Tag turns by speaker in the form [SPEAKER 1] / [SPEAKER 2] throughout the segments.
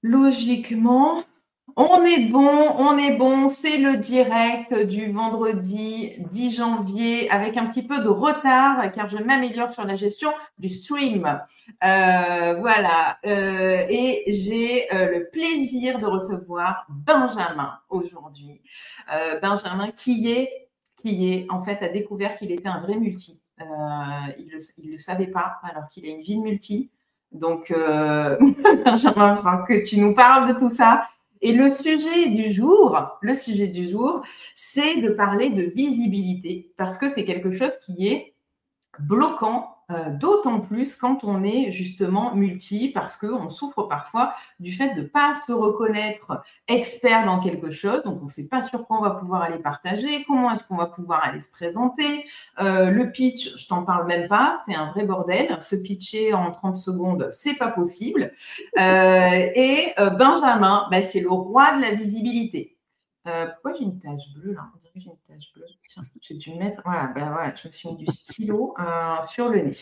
[SPEAKER 1] Logiquement, on est bon. C'est le direct du vendredi 10 janvier avec un petit peu de retard car je m'améliore sur la gestion du stream. Voilà. Et j'ai le plaisir de recevoir Benjamin aujourd'hui. Benjamin qui en fait a découvert qu'il était un vrai multi. Il le savait pas alors qu'il a une vie de multi. Donc, Benjamin, il faudra que tu nous parles de tout ça. Et le sujet du jour, c'est de parler de visibilité parce que c'est quelque chose qui est bloquant, d'autant plus quand on est justement multi, parce qu'on souffre parfois du fait de ne pas se reconnaître expert dans quelque chose, donc on ne sait pas sur quoi on va pouvoir aller partager, comment est-ce qu'on va pouvoir aller se présenter. Le pitch, je t'en parle même pas, c'est un vrai bordel. Se pitcher en 30 secondes, c'est pas possible. Benjamin, c'est le roi de la visibilité. Pourquoi j'ai une tache bleue là? On dirait que j'ai une tache bleue. Tiens, j'ai dû mettre. Voilà, je me suis mis du stylo sur le nez.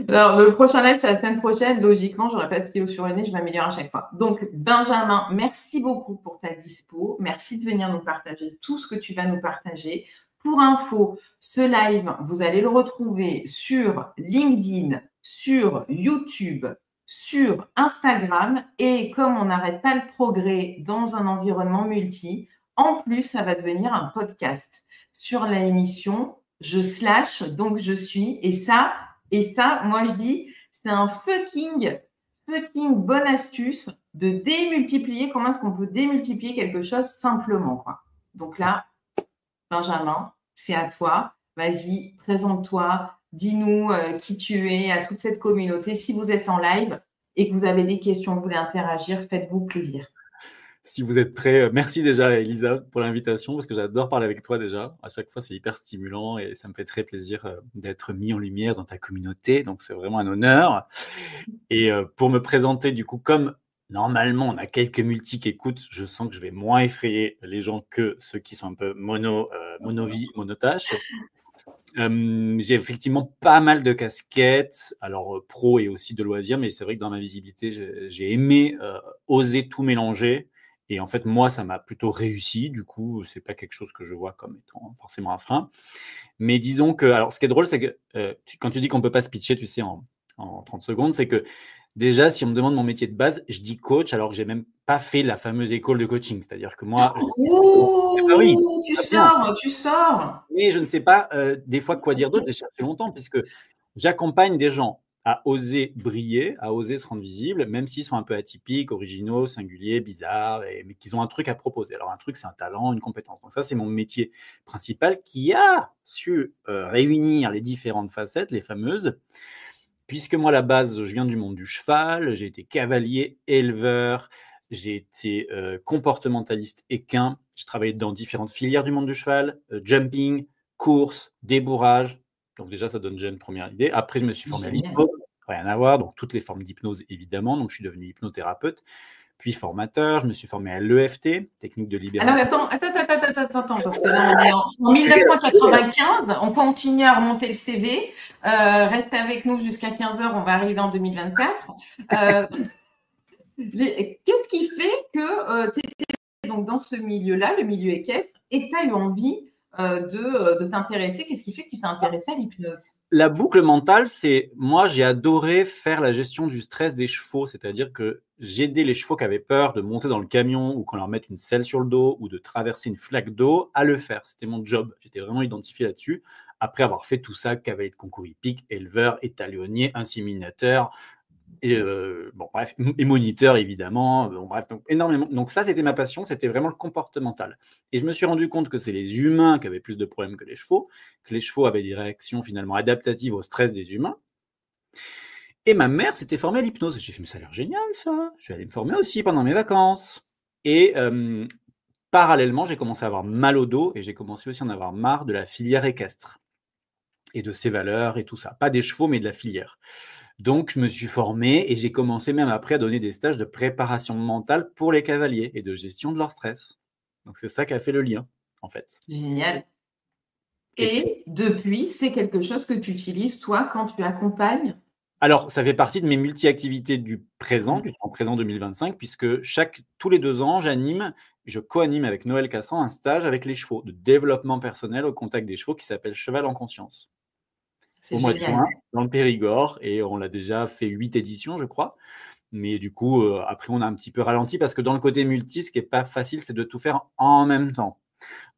[SPEAKER 1] Alors, le prochain live, c'est la semaine prochaine. Logiquement, j'aurai pas de stylo sur le nez, je m'améliore à chaque fois. Donc, Benjamin, merci beaucoup pour ta dispo. Merci de venir nous partager tout ce que tu vas nous partager. Pour info, ce live, vous allez le retrouver sur LinkedIn, sur YouTube, sur Instagram. Et comme on n'arrête pas le progrès dans un environnement multi, en plus, ça va devenir un podcast sur la émission Je slash, donc je suis. Et ça, moi je dis, c'est un fucking bonne astuce de démultiplier. Comment est-ce qu'on peut démultiplier quelque chose simplement, quoi. Donc là, Benjamin, c'est à toi. Vas-y, présente-toi. Dis-nous qui tu es à toute cette communauté. Si vous êtes en live et que vous avez des questions, vous voulez interagir, faites-vous plaisir.
[SPEAKER 2] Si vous êtes prêts, merci déjà Elisa pour l'invitation parce que j'adore parler avec toi déjà. À chaque fois, c'est hyper stimulant et ça me fait très plaisir d'être mis en lumière dans ta communauté. Donc, c'est vraiment un honneur. Et pour me présenter, du coup, comme normalement, on a quelques multis qui écoutent, je sens que je vais moins effrayer les gens que ceux qui sont un peu monovie, monotâche. J'ai effectivement pas mal de casquettes, alors pro et aussi de loisirs, mais c'est vrai que dans ma visibilité, j'ai aimé oser tout mélanger. Et en fait, moi, ça m'a plutôt réussi. Du coup, c'est pas quelque chose que je vois comme étant forcément un frein. Mais disons que, alors, ce qui est drôle, c'est que quand tu dis qu'on peut pas se pitcher, tu sais, en 30 secondes, c'est que déjà, si on me demande mon métier de base, je dis coach, alors que j'ai même pas fait la fameuse école de coaching. C'est-à-dire que moi,
[SPEAKER 1] ah oui, tu sors.
[SPEAKER 2] Mais je ne sais pas des fois quoi dire d'autre. J'ai cherché longtemps puisque j'accompagne des gens à oser briller, à oser se rendre visibles, même s'ils sont un peu atypiques, originaux, singuliers, bizarres, mais qu'ils ont un truc à proposer. Alors un truc, c'est un talent, une compétence. Donc ça, c'est mon métier principal qui a su réunir les différentes facettes, les fameuses. Puisque moi, à la base, je viens du monde du cheval, j'ai été cavalier, éleveur, j'ai été comportementaliste équin, j'ai travaillé dans différentes filières du monde du cheval, jumping, course, débourrage. Donc déjà, ça donne déjà une première idée. Après, je me suis formé à l'hypnose, rien à voir, donc toutes les formes d'hypnose, évidemment. Donc, je suis devenu hypnothérapeute, puis formateur. Je me suis formé à l'EFT, technique de libération.
[SPEAKER 1] Alors, attends, parce que là, on est en 1995, on continue à remonter le CV. Restez avec nous jusqu'à 15h, on va arriver en 2024. Qu'est-ce qui fait que tu étais donc dans ce milieu-là, le milieu équestre, et tu as eu envie de t'intéresser? Qu'est-ce qui fait que tu t'es intéressé à l'hypnose?
[SPEAKER 2] La boucle mentale, c'est moi, j'ai adoré faire la gestion du stress des chevaux, c'est-à-dire que j'aidais les chevaux qui avaient peur de monter dans le camion ou qu'on leur mette une selle sur le dos ou de traverser une flaque d'eau à le faire. C'était mon job. J'étais vraiment identifié là-dessus. Après avoir fait tout ça, cavalier de concours hippique, éleveur, étalonnier, inséminateur, et bref, et moniteur évidemment, bref, donc énormément. Donc ça, c'était ma passion, c'était vraiment le comportemental. Et je me suis rendu compte que c'est les humains qui avaient plus de problèmes que les chevaux avaient des réactions finalement adaptatives au stress des humains. Et ma mère s'était formée à l'hypnose. J'ai fait, mais ça a l'air génial ça. Je suis allé me former aussi pendant mes vacances. Et parallèlement, j'ai commencé à avoir mal au dos et j'ai commencé aussi à en avoir marre de la filière équestre et de ses valeurs et tout ça. Pas des chevaux, mais de la filière. Donc, je me suis formé et j'ai commencé même après à donner des stages de préparation mentale pour les cavaliers et de gestion de leur stress. Donc, c'est ça qui a fait le lien, en fait.
[SPEAKER 1] Génial. Et depuis, c'est quelque chose que tu utilises, toi, quand tu accompagnes
[SPEAKER 2] Alors, ça fait partie de mes multi-activités du présent, du temps présent 2025, puisque tous les 2 ans, je co-anime avec Noël Cassan un stage avec les chevaux, de développement personnel au contact des chevaux qui s'appelle Cheval en conscience.
[SPEAKER 1] C'est
[SPEAKER 2] Au mois de
[SPEAKER 1] génial.
[SPEAKER 2] juin, dans le Périgord, et on l'a déjà fait 8 éditions, je crois. Mais du coup, après, on a un petit peu ralenti parce que dans le côté multi, ce qui n'est pas facile, c'est de tout faire en même temps.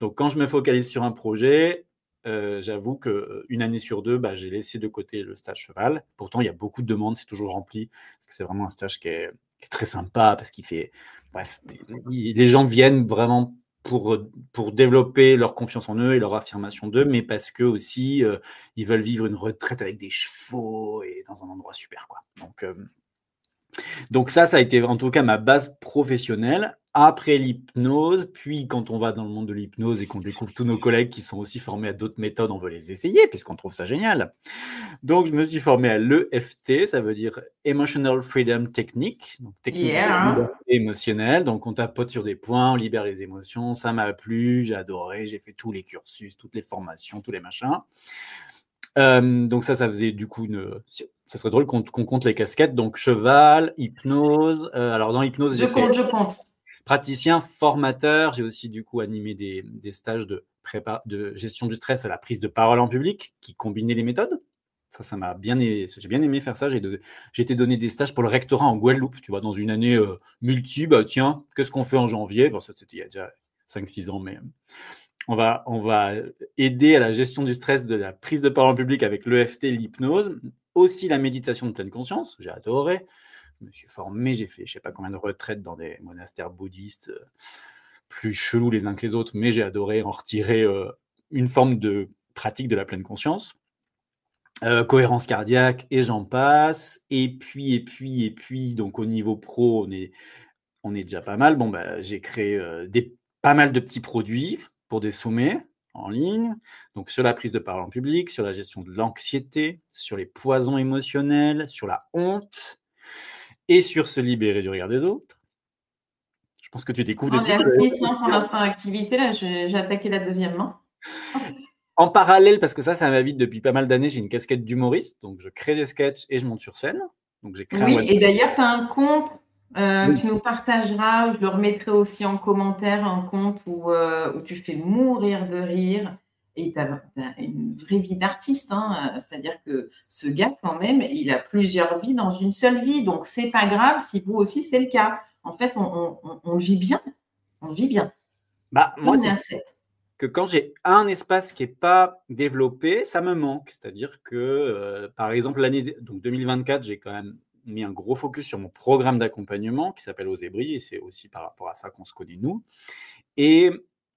[SPEAKER 2] Donc, quand je me focalise sur un projet, j'avoue qu'une année sur 2, j'ai laissé de côté le stage cheval. Pourtant, il y a beaucoup de demandes, c'est toujours rempli, parce que c'est vraiment un stage qui est très sympa, parce qu'il fait... Bref, les gens viennent vraiment pour développer leur confiance en eux et leur affirmation d'eux, mais parce que aussi, ils veulent vivre une retraite avec des chevaux et dans un endroit super, quoi. Donc ça a été en tout cas ma base professionnelle. Après l'hypnose, puis quand on va dans le monde de l'hypnose et qu'on découvre tous nos collègues qui sont aussi formés à d'autres méthodes, on veut les essayer puisqu'on trouve ça génial. Donc je me suis formé à l'EFT, ça veut dire Emotional Freedom Technique, donc technique de liberté émotionnelle. Donc on tapote sur des points, on libère les émotions. Ça m'a plu, j'ai adoré, j'ai fait tous les cursus, toutes les formations, tous les machins. Donc ça faisait du coup ça serait drôle qu'on compte les casquettes. Donc cheval, hypnose. Alors dans l'hypnose,
[SPEAKER 1] je compte.
[SPEAKER 2] Praticien, formateur. J'ai aussi du coup animé des stages de gestion du stress à la prise de parole en public qui combinaient les méthodes. Ça m'a bien aimé. J'ai bien aimé faire ça. J'ai été donné des stages pour le rectorat en Guadeloupe, tu vois, dans une année multi. Tiens, qu'est-ce qu'on fait en janvier? Bon, ça c'était il y a déjà 5-6 ans, mais on va aider à la gestion du stress de la prise de parole en public avec l'EFT, l'hypnose, aussi la méditation de pleine conscience. J'ai adoré. Je me suis formé, j'ai fait je sais pas combien de retraites dans des monastères bouddhistes plus chelous les uns que les autres, mais j'ai adoré en retirer une forme de pratique de la pleine conscience. Cohérence cardiaque et j'en passe. Et puis, donc au niveau pro, on est déjà pas mal. Bon, j'ai créé pas mal de petits produits pour des sommets en ligne, donc sur la prise de parole en public, sur la gestion de l'anxiété, sur les poisons émotionnels, sur la honte et sur se libérer du regard des autres. Je pense que tu découvres des
[SPEAKER 1] On est
[SPEAKER 2] trucs.
[SPEAKER 1] à 6 pour l'instant activité. Là, j'ai attaqué la deuxième main.
[SPEAKER 2] En parallèle, parce que ça m'habite depuis pas mal d'années, j'ai une casquette d'humoriste, donc je crée des sketchs et je monte sur scène. Donc j'ai créé
[SPEAKER 1] et d'ailleurs, tu as un compte tu nous partageras, je le remettrai aussi en commentaire, un compte où tu fais mourir de rire et tu as une vraie vie d'artiste. C'est-à-dire que ce gars, quand même, il a plusieurs vies dans une seule vie. Donc, c'est pas grave si vous aussi, c'est le cas. En fait, on le vit bien. On le vit bien.
[SPEAKER 2] Moi, c'est que quand j'ai un espace qui n'est pas développé, ça me manque. C'est-à-dire que, par exemple, l'année 2024, j'ai quand même mis un gros focus sur mon programme d'accompagnement qui s'appelle Osébris, et c'est aussi par rapport à ça qu'on se connaît nous. Et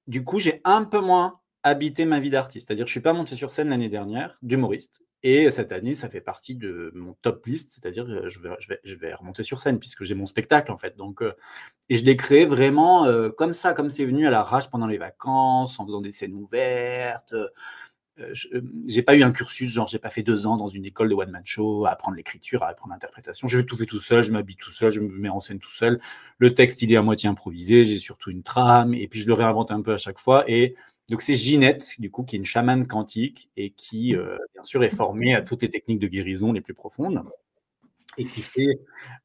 [SPEAKER 2] du coup, j'ai un peu moins habité ma vie d'artiste. C'est-à-dire que je ne suis pas monté sur scène l'année dernière d'humoriste. Et cette année, ça fait partie de mon top list, c'est-à-dire que je vais remonter sur scène puisque j'ai mon spectacle en fait. Donc, et je l'ai créé vraiment comme ça, comme c'est venu à l'arrache pendant les vacances, en faisant des scènes ouvertes. J'ai pas eu un cursus, genre j'ai pas fait 2 ans dans une école de one-man show à apprendre l'écriture, à apprendre l'interprétation. Je tout fait tout seul, je m'habille tout seul, je me mets en scène tout seul. Le texte, il est à moitié improvisé, j'ai surtout une trame, et puis je le réinvente un peu à chaque fois. Et donc c'est Ginette, du coup, qui est une chamane quantique et qui, bien sûr, est formée à toutes les techniques de guérison les plus profondes et qui fait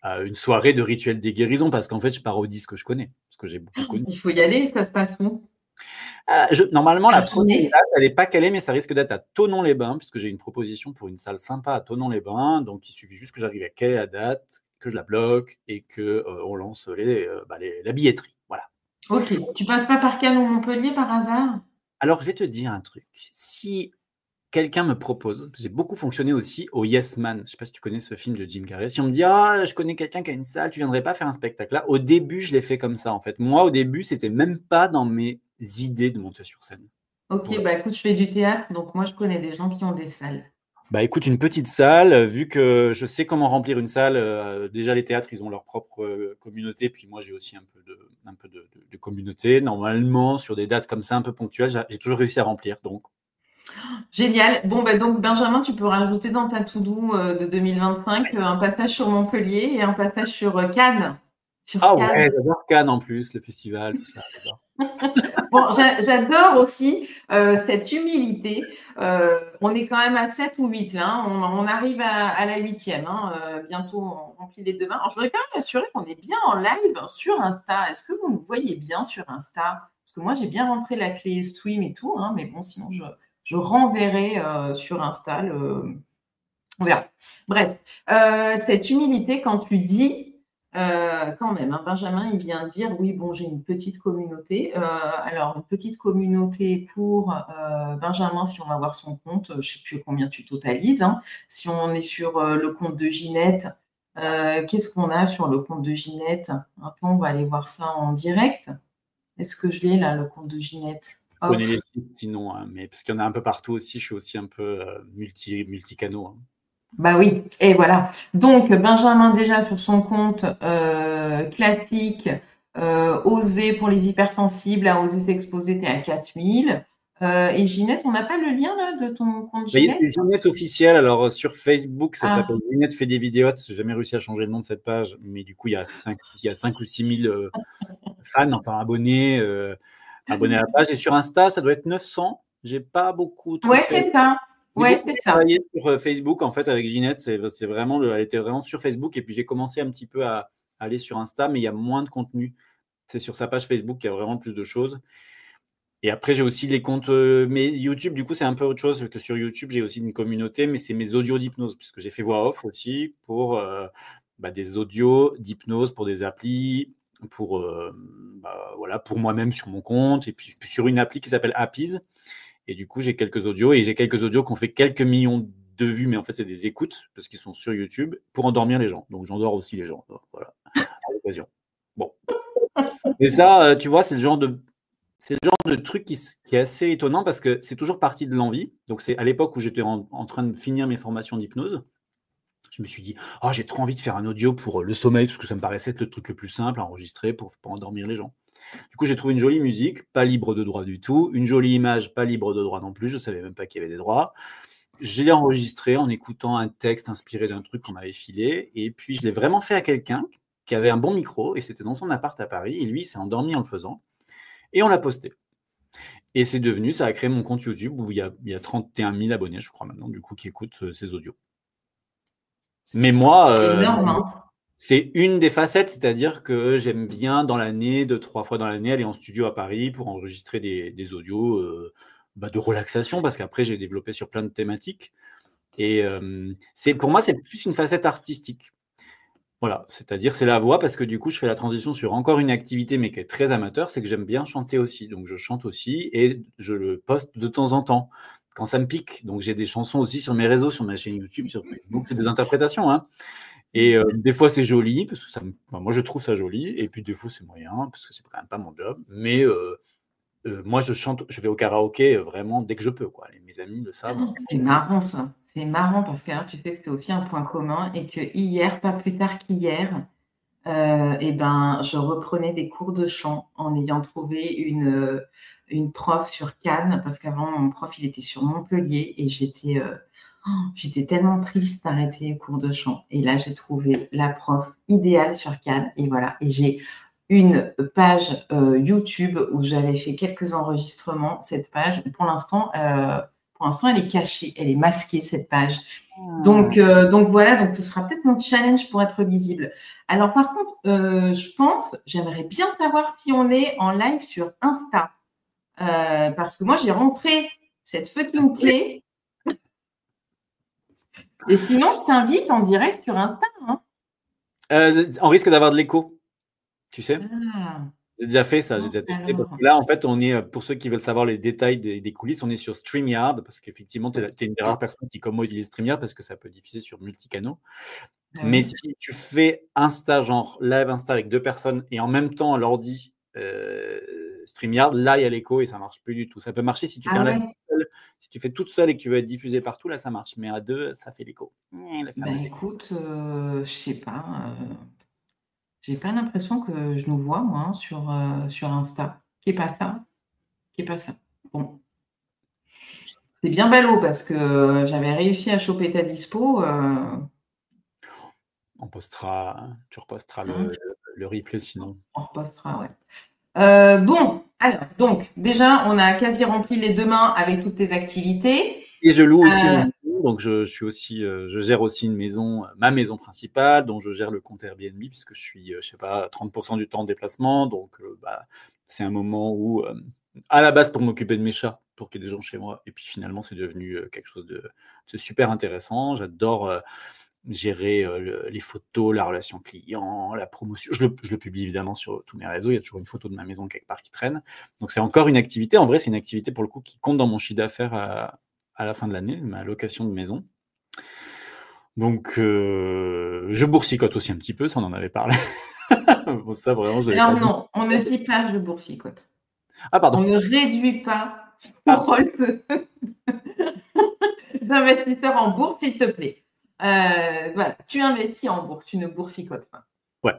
[SPEAKER 2] une soirée de rituel des guérisons parce qu'en fait, je parodie ce que je connais, ce que j'ai beaucoup connu.
[SPEAKER 1] Il faut y aller, ça se passe où?
[SPEAKER 2] Normalement, la prochaine date, elle n'est pas calée, mais ça risque d'être à Thonon-les-Bains, puisque j'ai une proposition pour une salle sympa à Thonon-les-Bains. Donc, il suffit juste que j'arrive à caler la date, que je la bloque et qu'on lance la billetterie. Voilà.
[SPEAKER 1] Ok. Tu passes pas par Cannes ou Montpellier par hasard?
[SPEAKER 2] Alors, je vais te dire un truc. Si quelqu'un me propose, j'ai beaucoup fonctionné aussi au Yes Man. Je ne sais pas si tu connais ce film de Jim Carrey. Si on me dit, je connais quelqu'un qui a une salle, tu viendrais pas faire un spectacle là? Au début, je l'ai fait comme ça, en fait. Moi, au début, c'était même pas dans mes idées de monter sur scène.
[SPEAKER 1] Ok, écoute, je fais du théâtre, donc moi, je connais des gens qui ont des salles.
[SPEAKER 2] Écoute, une petite salle, vu que je sais comment remplir une salle, déjà les théâtres, ils ont leur propre communauté, puis moi j'ai aussi un peu de communauté. Normalement, sur des dates comme ça, un peu ponctuelles, j'ai toujours réussi à remplir. Donc.
[SPEAKER 1] Génial. Bon, donc Benjamin, tu peux rajouter dans ta to-do de 2025 un passage sur Montpellier et un passage sur Cannes. sur
[SPEAKER 2] Ah
[SPEAKER 1] Cannes.
[SPEAKER 2] ouais, j'adore Cannes en plus, le festival, tout ça.
[SPEAKER 1] Bon, j'adore aussi cette humilité. On est quand même à 7 ou 8 là. Hein. On arrive à la 8e. Hein. Bientôt, on remplit les 2 mains. Alors, je voudrais quand même m'assurer qu'on est bien en live sur Insta. Est-ce que vous nous voyez bien sur Insta? Parce que moi, j'ai bien rentré la clé stream et tout. Hein, mais bon, sinon, je renverrai sur Insta. On verra. Bref, cette humilité, quand tu dis quand même, hein, Benjamin, il vient dire, oui, bon, j'ai une petite communauté. Alors, une petite communauté pour Benjamin, si on va voir son compte, je ne sais plus combien tu totalises. Hein. Si on est sur le compte de Ginette, qu'est-ce qu'on a sur le compte de Ginette? Attends, on va aller voir ça en direct. Est-ce que je l'ai là, le compte de Ginette?
[SPEAKER 2] Je connais les sites sinon, hein, mais parce qu'il y en a un peu partout aussi, je suis aussi un peu multi-canaux. Hein.
[SPEAKER 1] Bah oui, et voilà. Donc, Benjamin, déjà sur son compte classique, Oser pour les hypersensibles, à Oser s'exposer, tu es à 4000. Et Ginette, on n'a pas le lien là de ton compte Ginette?
[SPEAKER 2] C'est Ginette officielle. Alors, sur Facebook, ça
[SPEAKER 1] Ah,
[SPEAKER 2] s'appelle Ginette fait des vidéos. Je n'ai jamais réussi à changer le nom de cette page, mais du coup, il y a 5 ou 6 000 fans, enfin abonnés à la page. Et sur Insta, ça doit être 900. J'ai pas beaucoup
[SPEAKER 1] ouais,
[SPEAKER 2] touché.
[SPEAKER 1] c'est ça.
[SPEAKER 2] J'ai
[SPEAKER 1] Ouais,
[SPEAKER 2] beaucoup
[SPEAKER 1] c'est ça.
[SPEAKER 2] travaillé sur Facebook, en fait, avec Ginette. C'est vraiment, elle était vraiment sur Facebook. Et puis, j'ai commencé un petit peu à aller sur Insta, mais il y a moins de contenu. C'est sur sa page Facebook qu'il y a vraiment plus de choses. Et après, j'ai aussi les comptes. Mais YouTube, du coup, c'est un peu autre chose que sur YouTube. J'ai aussi une communauté, mais c'est mes audios d'hypnose, puisque j'ai fait voix off aussi pour des audios d'hypnose pour des applis, pour, voilà, pour moi-même sur mon compte, et puis sur une appli qui s'appelle Appies. Et du coup, j'ai quelques audios, et j'ai quelques audios qui ont fait quelques millions de vues, mais en fait, c'est des écoutes, parce qu'ils sont sur YouTube, pour endormir les gens. Donc, j'endors aussi les gens. Voilà, à l'occasion. Bon. Et ça, tu vois, c'est le genre de truc qui est assez étonnant parce que c'est toujours parti de l'envie. Donc, c'est à l'époque où j'étais en train de finir mes formations d'hypnose. Je me suis dit, j'ai trop envie de faire un audio pour le sommeil parce que ça me paraissait être le truc le plus simple à enregistrer pour endormir les gens. Du coup, j'ai trouvé une jolie musique, pas libre de droit du tout, une jolie image, pas libre de droit non plus. Je ne savais même pas qu'il y avait des droits. Je l'ai enregistré en écoutant un texte inspiré d'un truc qu'on m'avait filé. Et puis, je l'ai vraiment fait à quelqu'un qui avait un bon micro et c'était dans son appart à Paris. Et lui, il s'est endormi en le faisant. Et on l'a posté. Et c'est devenu, ça a créé mon compte YouTube où il y a 31 000 abonnés, je crois maintenant, du coup, qui écoutent ces audios. Mais moi,
[SPEAKER 1] Énorme, hein.
[SPEAKER 2] c'est une des facettes, c'est-à-dire que j'aime bien dans l'année, 2-3 fois dans l'année, aller en studio à Paris pour enregistrer des audios de relaxation, parce qu'après, j'ai développé sur plein de thématiques. Et pour moi, c'est plus une facette artistique. Voilà, c'est-à-dire c'est la voix parce que du coup je fais la transition sur encore une activité mais qui est très amateur, c'est que j'aime bien chanter aussi, donc je chante aussi et je le poste de temps en temps quand ça me pique. Donc j'ai des chansons aussi sur mes réseaux, sur ma chaîne YouTube, sur Facebook, c'est des interprétations, hein. Et des fois c'est joli parce que moi je trouve ça joli et puis des fois c'est moyen parce que c'est quand même pas mon job. Mais moi je chante, je vais au karaoké vraiment dès que je peux quoi. Mes amis le savent.
[SPEAKER 1] C'est marrant ça. C'est marrant parce que alors, tu sais que c'est aussi un point commun et que hier, pas plus tard qu'hier, je reprenais des cours de chant en ayant trouvé une prof sur Cannes parce qu'avant mon prof il était sur Montpellier et j'étais tellement triste d'arrêter les cours de chant. Et là j'ai trouvé la prof idéale sur Cannes et voilà. Et j'ai une page YouTube où j'avais fait quelques enregistrements. Cette page, pour l'instant, elle est cachée, elle est masquée, cette page. Donc voilà, donc ce sera peut-être mon challenge pour être visible. Alors par contre, j'aimerais bien savoir si on est en live sur Insta. Parce que moi, j'ai rentré cette fucking clé. Et sinon, je t'invite en direct sur Insta. Hein.
[SPEAKER 2] On risque d'avoir de l'écho, tu sais.
[SPEAKER 1] Ah.
[SPEAKER 2] J'ai déjà fait ça, j'ai déjà testé. Parce que là, en fait, on est, pour ceux qui veulent savoir les détails des coulisses, on est sur StreamYard, parce qu'effectivement, tu es une des rares personnes qui, comme moi, utilise StreamYard, parce que ça peut diffuser sur multicanaux. Mais si tu fais Insta, genre live Insta avec 2 personnes, et en même temps, l'ordi StreamYard, là, il y a l'écho et ça marche plus du tout. Ça peut marcher si tu fais un live toute seule. Si tu fais toute seule et que tu veux être diffusé partout, là, ça marche. Mais à 2, ça fait l'écho.
[SPEAKER 1] Écoute, je sais pas. J'ai pas l'impression que je nous vois, moi, hein, sur Insta. Qui est pas ça. Bon. C'est bien ballot parce que j'avais réussi à choper ta dispo.
[SPEAKER 2] On postera, tu reposteras le replay sinon.
[SPEAKER 1] On repassera, ouais. Bon, alors, donc, déjà, on a quasi rempli les 2 mains avec toutes tes activités.
[SPEAKER 2] Et je loue aussi une maison, donc je gère aussi une maison, ma maison principale, dont je gère le compte Airbnb, puisque je suis, je sais pas, 30% du temps en déplacement. Donc, c'est un moment où, à la base, pour m'occuper de mes chats, pour qu'il y ait des gens chez moi. Et puis finalement, c'est devenu quelque chose de super intéressant. J'adore gérer les photos, la relation client, la promotion. Je le publie évidemment sur tous mes réseaux. Il y a toujours une photo de ma maison quelque part qui traîne. Donc, c'est encore une activité. En vrai, c'est une activité pour le coup qui compte dans mon chiffre d'affaires à la fin de l'année, ma location de maison. Donc, je boursicote aussi un petit peu, ça on en avait parlé. Bon, ça vraiment, je
[SPEAKER 1] Alors non, on ne dit pas je boursicote.
[SPEAKER 2] Ah pardon.
[SPEAKER 1] On ne réduit pas son rôle d'investisseur en bourse, s'il te plaît. Voilà, tu investis en bourse, tu ne boursicotes pas.
[SPEAKER 2] Ouais.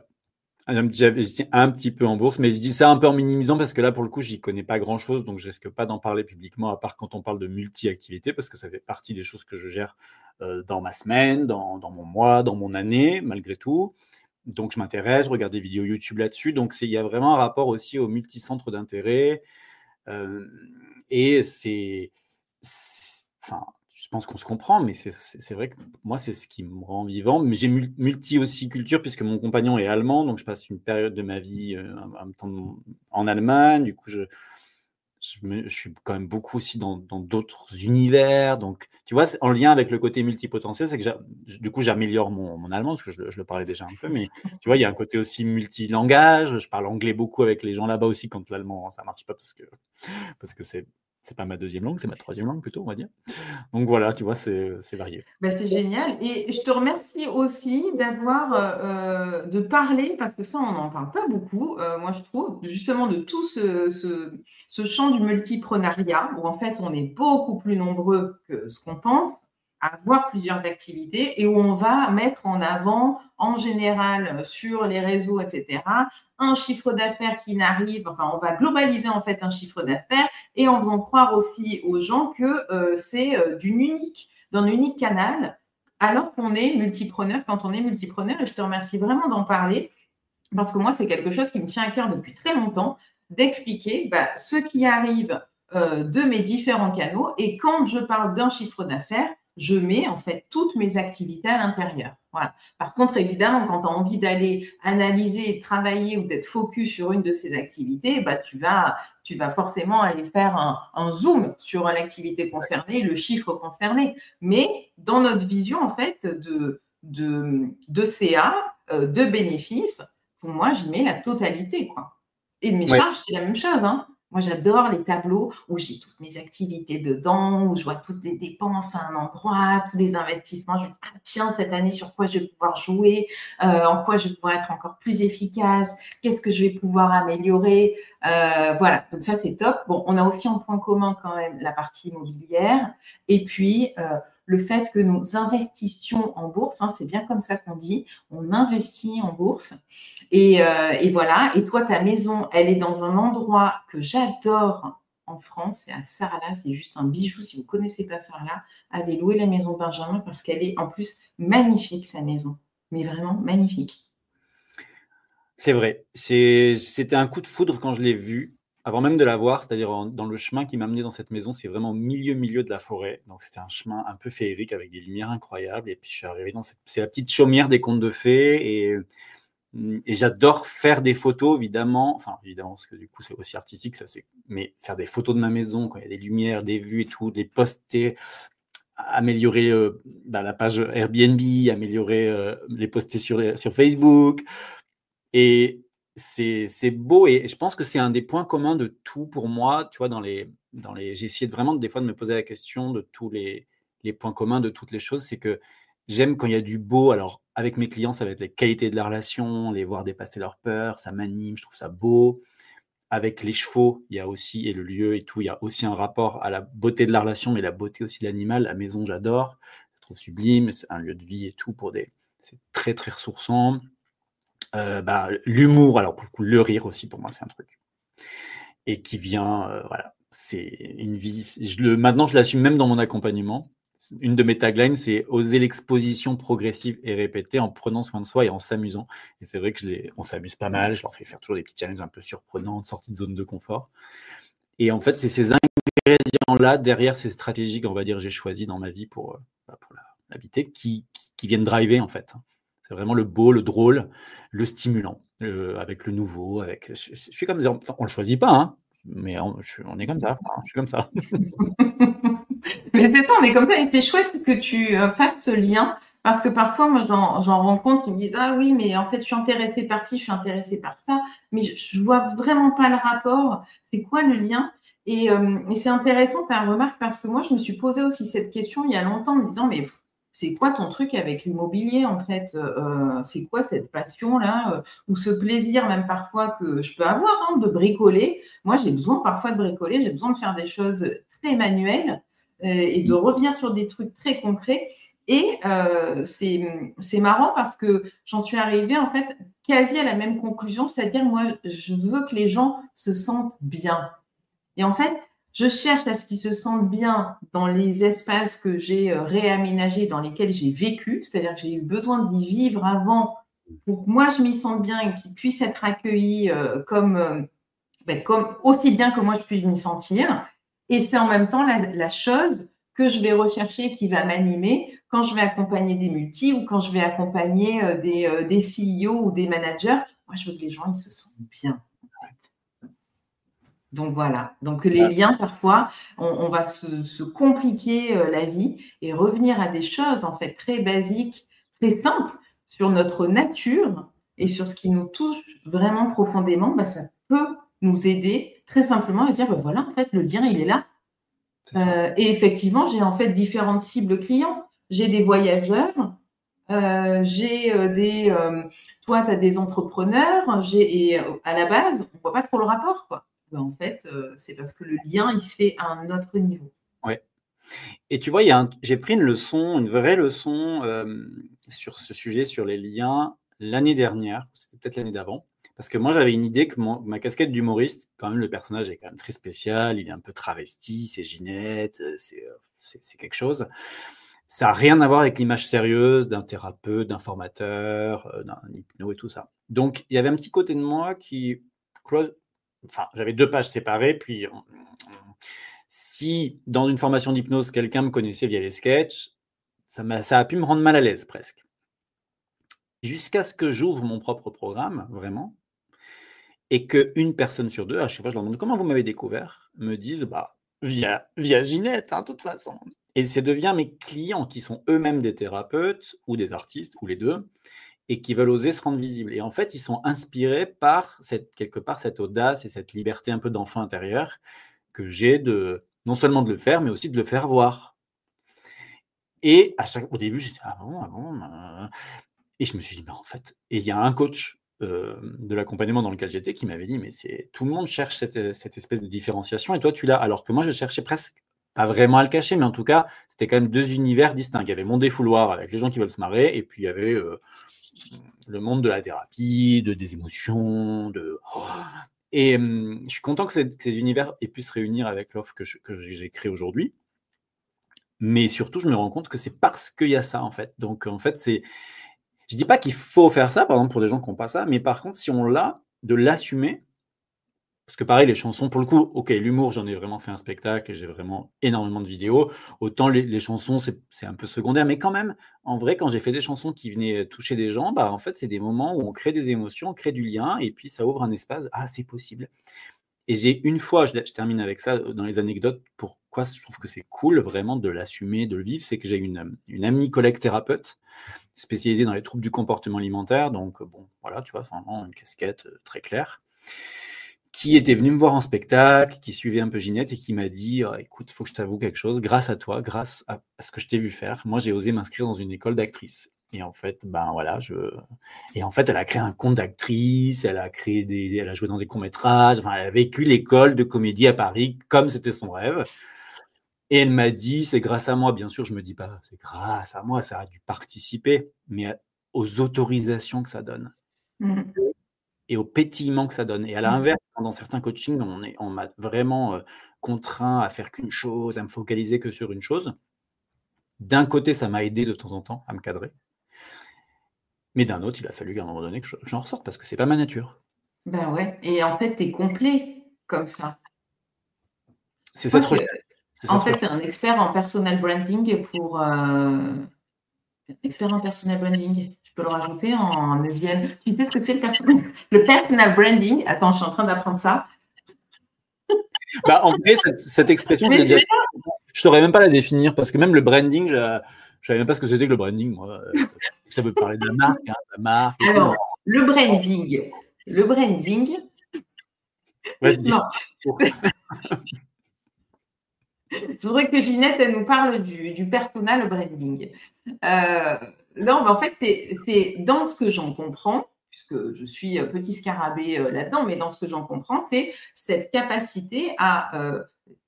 [SPEAKER 2] J'investis un petit peu en bourse, mais je dis ça un peu en minimisant parce que là, pour le coup, j'y connais pas grand-chose, donc je risque pas d'en parler publiquement, à part quand on parle de multi-activité, parce que ça fait partie des choses que je gère dans ma semaine, dans mon mois, dans mon année, malgré tout. Donc, je m'intéresse, je regarde des vidéos YouTube là-dessus. Donc, il y a vraiment un rapport aussi au multicentre d'intérêt. Et enfin, je pense qu'on se comprend, mais c'est vrai que moi, c'est ce qui me rend vivant. Mais j'ai multi aussi culture, puisque mon compagnon est allemand, donc je passe une période de ma vie en Allemagne. Du coup, je suis quand même beaucoup aussi dans d'autres univers. Donc, tu vois, en lien avec le côté multipotentiel, c'est que du coup, j'améliore mon allemand, parce que je le parlais déjà un peu, mais tu vois, il y a un côté aussi multilangage. Je parle anglais beaucoup avec les gens là-bas aussi, quand l'allemand, ça marche pas, parce que c'est pas ma deuxième langue, c'est ma troisième langue plutôt, on va dire. Donc voilà, tu vois, c'est varié.
[SPEAKER 1] C'est génial. Et je te remercie aussi de parler, parce que ça, on n'en parle pas beaucoup, moi je trouve, justement de tout ce champ du multiprenariat, où en fait on est beaucoup plus nombreux que ce qu'on pense, à avoir plusieurs activités, et où on va mettre en avant, en général, sur les réseaux, etc., un chiffre d'affaires qui n'arrive, enfin on va globaliser en fait un chiffre d'affaires, et en faisant croire aussi aux gens que c'est d'un unique canal, alors qu'on est multipreneur, quand on est multipreneur, et je te remercie vraiment d'en parler, parce que moi, c'est quelque chose qui me tient à cœur depuis très longtemps, d'expliquer ce qui arrive de mes différents canaux, et quand je parle d'un chiffre d'affaires, je mets en fait toutes mes activités à l'intérieur. Voilà. Par contre, évidemment, quand tu as envie d'aller analyser, travailler ou d'être focus sur une de ces activités, tu vas forcément aller faire un zoom sur l'activité concernée, le chiffre concerné. Mais dans notre vision, en fait, de CA, de bénéfices, pour moi, j'y mets la totalité, quoi. Et de mes charges, c'est la même chose, hein. Moi, j'adore les tableaux où j'ai toutes mes activités dedans, où je vois toutes les dépenses à un endroit, tous les investissements. Je me dis, tiens, cette année, sur quoi je vais pouvoir jouer, en quoi je vais pouvoir être encore plus efficace, qu'est-ce que je vais pouvoir améliorer. Voilà, donc ça, c'est top. Bon, on a aussi en point commun quand même la partie immobilière. Et puis, le fait que nous investissions en bourse, hein, c'est bien comme ça qu'on dit, on investit en bourse. Et voilà. Et toi, ta maison, elle est dans un endroit que j'adore en France, c'est à Sarlat, c'est juste un bijou. Si vous ne connaissez pas Sarlat, allez louer la maison Benjamin parce qu'elle est en plus magnifique, sa maison. Mais vraiment magnifique.
[SPEAKER 2] C'est vrai. C'était un coup de foudre quand je l'ai vue, avant même de la voir, c'est-à-dire dans le chemin qui m'a amené dans cette maison, c'est vraiment au milieu de la forêt. Donc c'était un chemin un peu féerique avec des lumières incroyables. Et puis je suis arrivé c'est la petite chaumière des contes de fées. Et j'adore faire des photos, évidemment. Enfin, évidemment, parce que du coup, c'est aussi artistique, mais faire des photos de ma maison, quand il y a des lumières, des vues et tout, les poster, améliorer la page Airbnb, améliorer les poster sur Facebook. Et c'est beau. Et je pense que c'est un des points communs de tout pour moi. Tu vois, j'ai essayé vraiment, des fois, de me poser la question de tous les points communs de toutes les choses. C'est que j'aime quand il y a du beau. Alors, avec mes clients, ça va être les qualités de la relation, les voir dépasser leurs peurs, ça m'anime, je trouve ça beau. Avec les chevaux, il y a aussi, et le lieu et tout, il y a aussi un rapport à la beauté de la relation, mais la beauté aussi de l'animal. La maison, j'adore, je trouve sublime, c'est un lieu de vie et tout, c'est très, très ressourçant. L'humour, alors pour le coup, le rire aussi, pour moi, c'est un truc. Et qui vient, voilà, c'est une vie. Maintenant, je l'assume même dans mon accompagnement. une de mes taglines, c'est oser l'exposition progressive et répétée en prenant soin de soi et en s'amusant. Et c'est vrai que on s'amuse pas mal. Je leur fais faire toujours des petits challenges un peu surprenants, de sortie de zone de confort. Et en fait, c'est ces ingrédients-là, derrière ces stratégies qu'on va dire j'ai choisies dans ma vie pour l'habiter, qui viennent driver en fait. C'est vraiment le beau, le drôle, le stimulant, avec le nouveau. Je suis comme ça. On le choisit pas, hein, mais on est comme ça. Je suis comme ça.
[SPEAKER 1] Mais c'est ça, on est comme ça. Et c'est chouette que tu fasses ce lien. Parce que parfois, moi, j'en rencontre qui me disent, ah oui, mais en fait, je suis intéressée par ci, je suis intéressée par ça, mais je vois vraiment pas le rapport. C'est quoi le lien? Et c'est intéressant ta remarque parce que moi, je me suis posé aussi cette question il y a longtemps en me disant, mais c'est quoi ton truc avec l'immobilier en fait? C'est quoi cette passion-là ou ce plaisir même parfois que je peux avoir de bricoler? Moi, j'ai besoin parfois de bricoler, j'ai besoin de faire des choses très manuelles et de revenir sur des trucs très concrets. Et c'est marrant parce que j'en suis arrivée en fait quasi à la même conclusion, c'est-à-dire moi, je veux que les gens se sentent bien. Et en fait, je cherche à ce qu'ils se sentent bien dans les espaces que j'ai réaménagés, dans lesquels j'ai vécu, c'est-à-dire que j'ai eu besoin d'y vivre avant pour que moi je m'y sente bien et qu'ils puissent être accueillis comme aussi bien que moi je puis m'y sentir. Et c'est en même temps la chose que je vais rechercher qui va m'animer quand je vais accompagner des multis ou quand je vais accompagner des CEO ou des managers. Moi, je veux que les gens ils se sentent bien. Donc voilà. Donc les liens, parfois, on va se compliquer la vie et revenir à des choses en fait très basiques, très simples sur notre nature et sur ce qui nous touche vraiment profondément. Ça peut nous aider très simplement à se dire, voilà, en fait, le lien, il est là. Et effectivement, j'ai en fait différentes cibles clients. J'ai des voyageurs, j'ai toi, tu as des entrepreneurs, et à la base, on ne voit pas trop le rapport, quoi. En fait, c'est parce que le lien, il se fait à un autre niveau.
[SPEAKER 2] Ouais. Et tu vois, j'ai pris une vraie leçon sur ce sujet, sur les liens, l'année dernière, c'était peut-être l'année d'avant, parce que moi, j'avais une idée que ma casquette d'humoriste, quand même, le personnage est quand même très spécial, il est un peu travesti, c'est Ginette, c'est quelque chose. Ça n'a rien à voir avec l'image sérieuse d'un thérapeute, d'un formateur, d'un hypno et tout ça. Donc, il y avait un petit côté de moi j'avais 2 pages séparées, puis si dans une formation d'hypnose, quelqu'un me connaissait via les sketchs, ça a pu me rendre mal à l'aise presque. Jusqu'à ce que j'ouvre mon propre programme, vraiment, et qu'une personne sur 2, à chaque fois je leur demande comment vous m'avez découvert, me disent via Ginette, de toute façon. Et ça devient mes clients qui sont eux-mêmes des thérapeutes ou des artistes, ou les deux, et qui veulent oser se rendre visibles. Et en fait, ils sont inspirés par quelque part cette audace et cette liberté un peu d'enfant intérieur que j'ai non seulement de le faire, mais aussi de le faire voir. Et au début, j'étais ah bon. Et je me suis dit, en fait, et il y a un coach de l'accompagnement dans lequel j'étais qui m'avait dit, mais tout le monde cherche cette espèce de différenciation et toi, tu l'as. Alors que moi, je cherchais presque, pas vraiment à le cacher, mais en tout cas, c'était quand même 2 univers distincts. Il y avait mon défouloir avec les gens qui veulent se marrer, et puis il y avait le monde de la thérapie, des émotions, Et je suis content que ces univers aient pu se réunir avec l'offre que j'ai créée aujourd'hui. Mais surtout, je me rends compte que c'est parce qu'il y a ça, en fait. Donc, en fait, je dis pas qu'il faut faire ça, par exemple, pour des gens qui n'ont pas ça, mais par contre, si on l'a, de l'assumer. Parce que pareil, les chansons, pour le coup, ok, l'humour, j'en ai vraiment fait un spectacle et j'ai vraiment énormément de vidéos. Autant les chansons, c'est un peu secondaire, mais quand même, en vrai, quand j'ai fait des chansons qui venaient toucher des gens, en fait, c'est des moments où on crée des émotions, on crée du lien, et puis ça ouvre un espace. Ah, c'est possible. Et j'ai une fois, je termine avec ça dans les anecdotes, pourquoi je trouve que c'est cool vraiment de l'assumer, de le vivre, c'est que j'ai une amie collègue thérapeute spécialisée dans les troubles du comportement alimentaire, donc bon, voilà, tu vois, c'est vraiment une casquette très claire, qui était venue me voir en spectacle, qui suivait un peu Ginette et qui m'a dit écoute, il faut que je t'avoue quelque chose, grâce à toi, grâce à ce que je t'ai vu faire, moi j'ai osé m'inscrire dans une école d'actrice. Et en fait, et en fait, elle a créé un compte d'actrice, elle a joué dans des courts-métrages, enfin, elle a vécu l'école de comédie à Paris comme c'était son rêve. Et elle m'a dit, c'est grâce à moi, bien sûr, je me dis pas, c'est grâce à moi, ça a dû participer, mais aux autorisations que ça donne. Et au pétillement que ça donne. Et à l'inverse, dans certains coachings, on m'a vraiment contraint à faire qu'une chose, à me focaliser que sur une chose. D'un côté, ça m'a aidé de temps en temps à me cadrer. Mais d'un autre, il a fallu qu'à un moment donné que j'en ressorte parce que c'est pas ma nature.
[SPEAKER 1] Ben ouais. Et en fait, tu es complet comme ça.
[SPEAKER 2] C'est
[SPEAKER 1] Je
[SPEAKER 2] cette
[SPEAKER 1] crois que,
[SPEAKER 2] recherche. C'est
[SPEAKER 1] en
[SPEAKER 2] cette
[SPEAKER 1] fait,
[SPEAKER 2] recherche.
[SPEAKER 1] tu es un expert en personal branding expert en personal branding. Tu peux le rajouter en neuvième. Tu sais ce que c'est le personal branding? Attends, je suis en train d'apprendre ça.
[SPEAKER 2] Bah, en vrai, cette expression, je l'ai
[SPEAKER 1] Mais
[SPEAKER 2] déjà.
[SPEAKER 1] tu
[SPEAKER 2] Je saurais même pas la définir parce que même le branding, je savais même pas ce que c'était que le branding. Moi, ça veut parler de la marque et tout.
[SPEAKER 1] alors, le branding,
[SPEAKER 2] Vas-y.
[SPEAKER 1] non, je voudrais que Ginette, elle nous parle du personal branding. Non, mais en fait, c'est dans ce que j'en comprends, puisque je suis petit scarabée là-dedans, mais dans ce que j'en comprends, c'est cette capacité à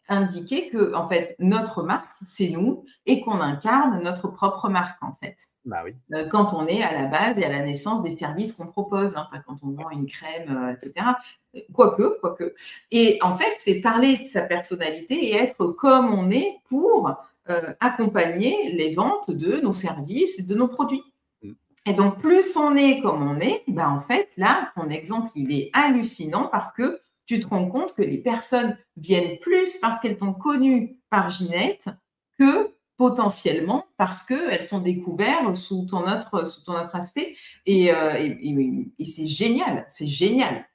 [SPEAKER 1] indiquer que, en fait, notre marque, c'est nous et qu'on incarne notre propre marque, en fait.
[SPEAKER 2] Bah oui.
[SPEAKER 1] Quand on est à la base et à la naissance des services qu'on propose, hein, pas quand on vend une crème, etc. Quoique. Et en fait, c'est parler de sa personnalité et être comme on est pour accompagner les ventes de nos services, de nos produits. Et donc, plus on est comme on est, ben en fait, là, ton exemple, il est hallucinant parce que tu te rends compte que les personnes viennent plus parce qu'elles t'ont connu par Ginette que potentiellement parce qu'elles t'ont découvert sous ton autre aspect. Et c'est génial, c'est génial.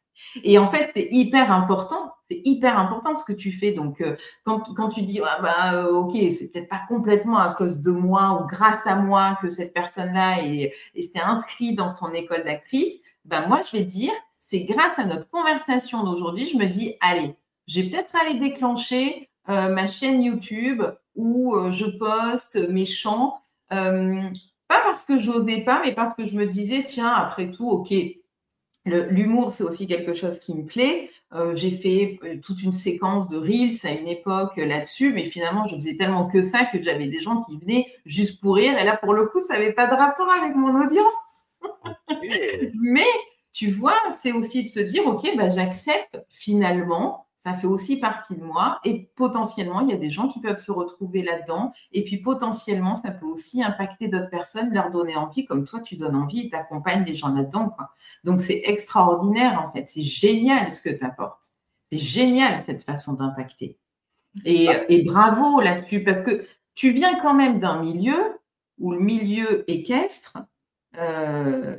[SPEAKER 1] Et en fait, c'est hyper important ce que tu fais. Donc, quand tu dis, ok, c'est peut-être pas complètement à cause de moi ou grâce à moi que cette personne-là s'est inscrite dans son école d'actrice, ben moi, je vais te dire, c'est grâce à notre conversation d'aujourd'hui, je me dis, allez, je vais peut-être aller déclencher ma chaîne YouTube où je poste mes chants. Pas parce que j'osais pas, mais parce que je me disais, tiens, après tout, ok, l'humour, c'est aussi quelque chose qui me plaît. J'ai fait toute une séquence de Reels à une époque là-dessus, mais finalement, je faisais tellement que ça que j'avais des gens qui venaient juste pour rire. Et là, pour le coup, ça n'avait pas de rapport avec mon audience.
[SPEAKER 2] Okay.
[SPEAKER 1] Mais tu vois, c'est aussi de se dire, OK, bah, j'accepte finalement, ça fait aussi partie de moi et potentiellement, il y a des gens qui peuvent se retrouver là-dedans et puis potentiellement, ça peut aussi impacter d'autres personnes, leur donner envie, comme toi, tu donnes envie et tu accompagnes les gens là-dedans, quoi. Donc, c'est extraordinaire, en fait. C'est génial ce que tu apportes. C'est génial cette façon d'impacter. Et bravo là-dessus, parce que tu viens quand même d'un milieu où le milieu équestre,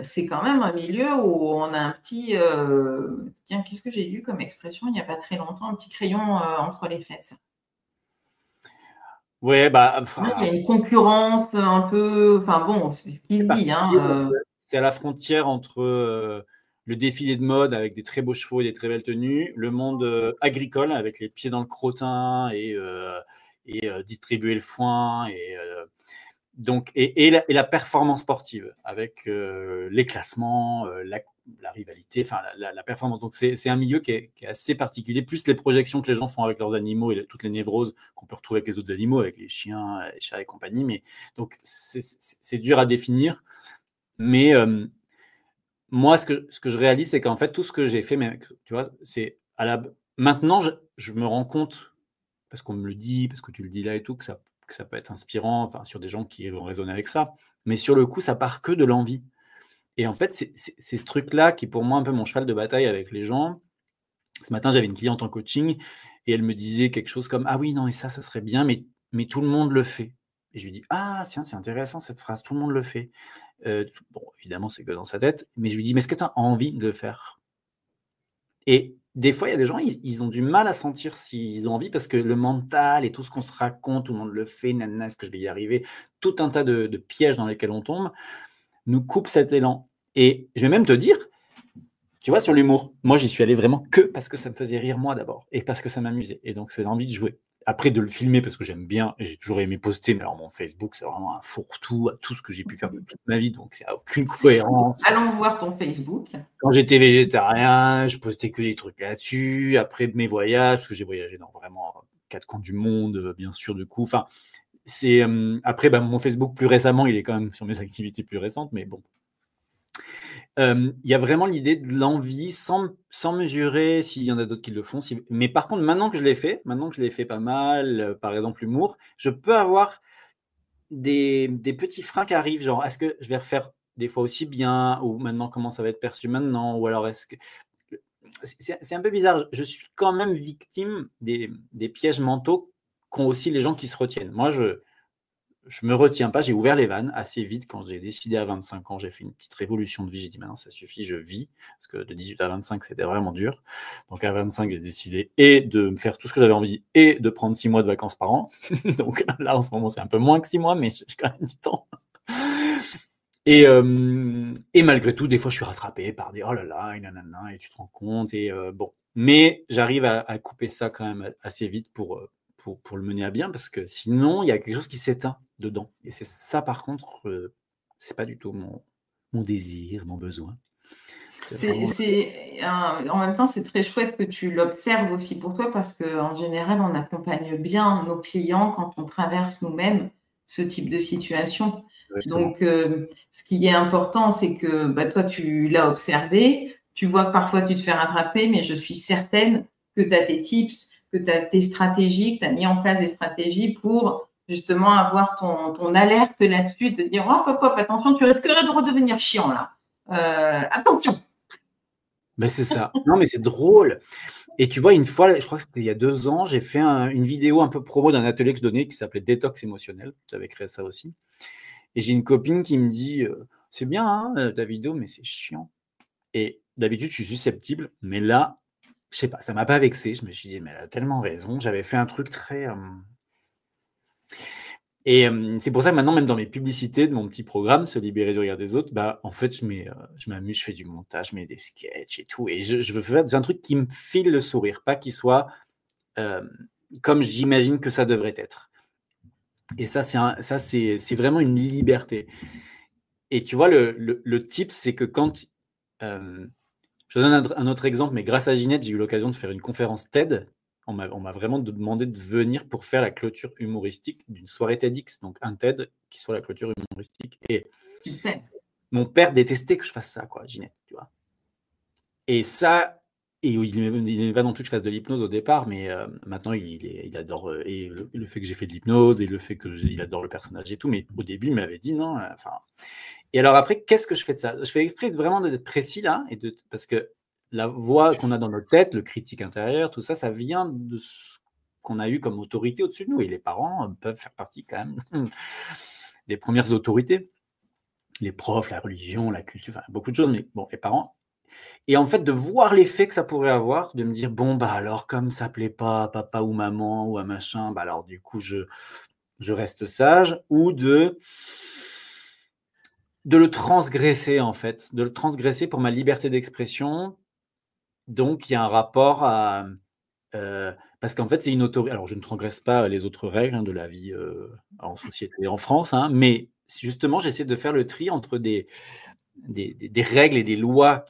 [SPEAKER 1] c'est quand même un milieu où on a un petit, tiens, qu'est-ce que j'ai lu comme expression il n'y a pas très longtemps, un petit crayon entre les fesses.
[SPEAKER 2] Ouais, bah,
[SPEAKER 1] Il y a une concurrence un peu, enfin bon, c'est ce qu'il dit.
[SPEAKER 2] c'est à la frontière entre le défilé de mode avec des très beaux chevaux et des très belles tenues, le monde agricole avec les pieds dans le crottin et distribuer le foin donc, la performance sportive avec les classements, la rivalité, enfin la performance. Donc, c'est un milieu qui est assez particulier, plus les projections que les gens font avec leurs animaux et toutes les névroses qu'on peut retrouver avec les autres animaux, avec les chiens, les chats et compagnie. Mais donc, c'est dur à définir. Mais moi, ce que je réalise, c'est qu'en fait, tout ce que j'ai fait, mais, tu vois, c'est maintenant, je me rends compte, parce qu'on me le dit, parce que tu le dis là et tout, que ça peut être inspirant, enfin, sur des gens qui vont raisonner avec ça. Mais sur le coup, ça part que de l'envie. Et en fait, c'est ce truc-là qui est pour moi un peu mon cheval de bataille avec les gens. Ce matin, j'avais une cliente en coaching et elle me disait quelque chose comme: ah oui, non, et ça serait bien, mais tout le monde le fait. Et je lui dis: ah, tiens, c'est intéressant cette phrase, tout le monde le fait. Bon, évidemment, c'est que dans sa tête, mais je lui dis: mais est-ce que tu as envie de le faire? Et des fois, il y a des gens, ils ont du mal à sentir s'ils ont envie parce que le mental et tout ce qu'on se raconte, tout le monde le fait, nanana, est-ce que je vais y arriver? Tout un tas de pièges dans lesquels on tombe nous coupe cet élan. Et je vais même te dire, tu vois, sur l'humour, moi, j'y suis allé vraiment que parce que ça me faisait rire moi d'abord et parce que ça m'amusait. Et donc, c'est l'envie de jouer. Après, de le filmer parce que j'aime bien et j'ai toujours aimé poster, mais alors mon Facebook, c'est vraiment un fourre-tout à tout ce que j'ai pu faire de toute ma vie, donc il n'y a aucune cohérence.
[SPEAKER 1] Allons voir ton Facebook.
[SPEAKER 2] Quand j'étais végétarien, je postais que des trucs là-dessus. Après mes voyages, parce que j'ai voyagé dans vraiment 4 coins du monde, bien sûr, du coup. Enfin, c'est après mon Facebook plus récemment, il est quand même sur mes activités plus récentes, mais bon. Il y a vraiment l'idée de l'envie sans mesurer s'il y en a d'autres qui le font. Mais par contre, maintenant que je l'ai fait pas mal, par exemple l'humour, je peux avoir des petits freins qui arrivent, genre est-ce que je vais refaire des fois aussi bien, ou maintenant comment ça va être perçu maintenant, ou alors est-ce que c'est un peu bizarre. Je suis quand même victime des pièges mentaux qu'ont aussi les gens qui se retiennent. Moi, je me retiens pas. J'ai ouvert les vannes assez vite quand j'ai décidé à 25 ans. J'ai fait une petite révolution de vie. J'ai dit maintenant, ça suffit, je vis. Parce que de 18 à 25, c'était vraiment dur. Donc à 25, j'ai décidé et de me faire tout ce que j'avais envie et de prendre 6 mois de vacances par an. Donc là, en ce moment, c'est un peu moins que 6 mois, mais j'ai quand même du temps. Et malgré tout, des fois, je suis rattrapé par des oh là là, et nanana, et tu te rends compte. Et bon. Mais j'arrive à couper ça quand même assez vite pour le mener à bien, parce que sinon, il y a quelque chose qui s'éteint dedans. Et c'est ça, par contre, c'est pas du tout mon désir, mon besoin.
[SPEAKER 1] En même temps, c'est très chouette que tu l'observes aussi pour toi parce qu'en général, on accompagne bien nos clients quand on traverse nous-mêmes ce type de situation.
[SPEAKER 2] Exactement.
[SPEAKER 1] Donc, ce qui est important, c'est que bah, toi, tu l'as observé, tu vois que parfois tu te fais rattraper, mais je suis certaine que tu as tes tips, que tu as tes stratégies, que tu as mis en place des stratégies pour justement avoir ton alerte là-dessus, te dire, hop, hop, hop, attention, tu risquerais de redevenir chiant là. Attention.
[SPEAKER 2] Ben c'est ça. Non, mais c'est drôle. Et tu vois, une fois, je crois que c'était il y a 2 ans, j'ai fait une vidéo un peu promo d'un atelier que je donnais qui s'appelait Détox émotionnel. J'avais créé ça aussi. Et j'ai une copine qui me dit c'est bien hein, ta vidéo, mais c'est chiant. Et d'habitude, je suis susceptible, mais là, je sais pas, ça m'a pas vexé. Je me suis dit, mais elle a tellement raison. J'avais fait un truc très. Et c'est pour ça que maintenant, même dans mes publicités de mon petit programme, Se libérer du regard des autres, bah, en fait, je m'amuse, je fais du montage, je mets des sketchs et tout. Et je veux faire un truc qui me file le sourire, pas qui soit comme j'imagine que ça devrait être. Et ça, c'est vraiment une liberté. Et tu vois, le tip, c'est que quand. Je donne un autre exemple, mais grâce à Ginette, j'ai eu l'occasion de faire une conférence TED. On m'a vraiment demandé de venir pour faire la clôture humoristique d'une soirée TEDx, donc un TED qui soit la clôture humoristique. Et
[SPEAKER 1] Super.
[SPEAKER 2] mon père détestait que je fasse ça, quoi, Ginette, tu vois. Et ça, et il n'aimait pas non plus que je fasse de l'hypnose au départ, mais maintenant il adore et le fait que j'ai fait de l'hypnose et le fait qu'il adore le personnage et tout. Mais au début, il m'avait dit non. Enfin. Et alors après, qu'est-ce que je fais de ça? Je fais exprès vraiment d'être précis là, parce que la voix qu'on a dans notre tête, le critique intérieur, tout ça, ça vient de ce qu'on a eu comme autorité au-dessus de nous. Et les parents peuvent faire partie quand même des premières autorités. Les profs, la religion, la culture, enfin, beaucoup de choses, mais bon, les parents. Et en fait, de voir l'effet que ça pourrait avoir, de me dire, bon, bah alors, comme ça plaît pas à papa ou maman ou à machin, bah alors du coup, je reste sage, ou de le transgresser, en fait, de le transgresser pour ma liberté d'expression. Donc, il y a un rapport à. Parce qu'en fait, c'est une autorité. Alors, je ne transgresse pas les autres règles de la vie en société en France, hein, mais justement, j'essaie de faire le tri entre des règles et des lois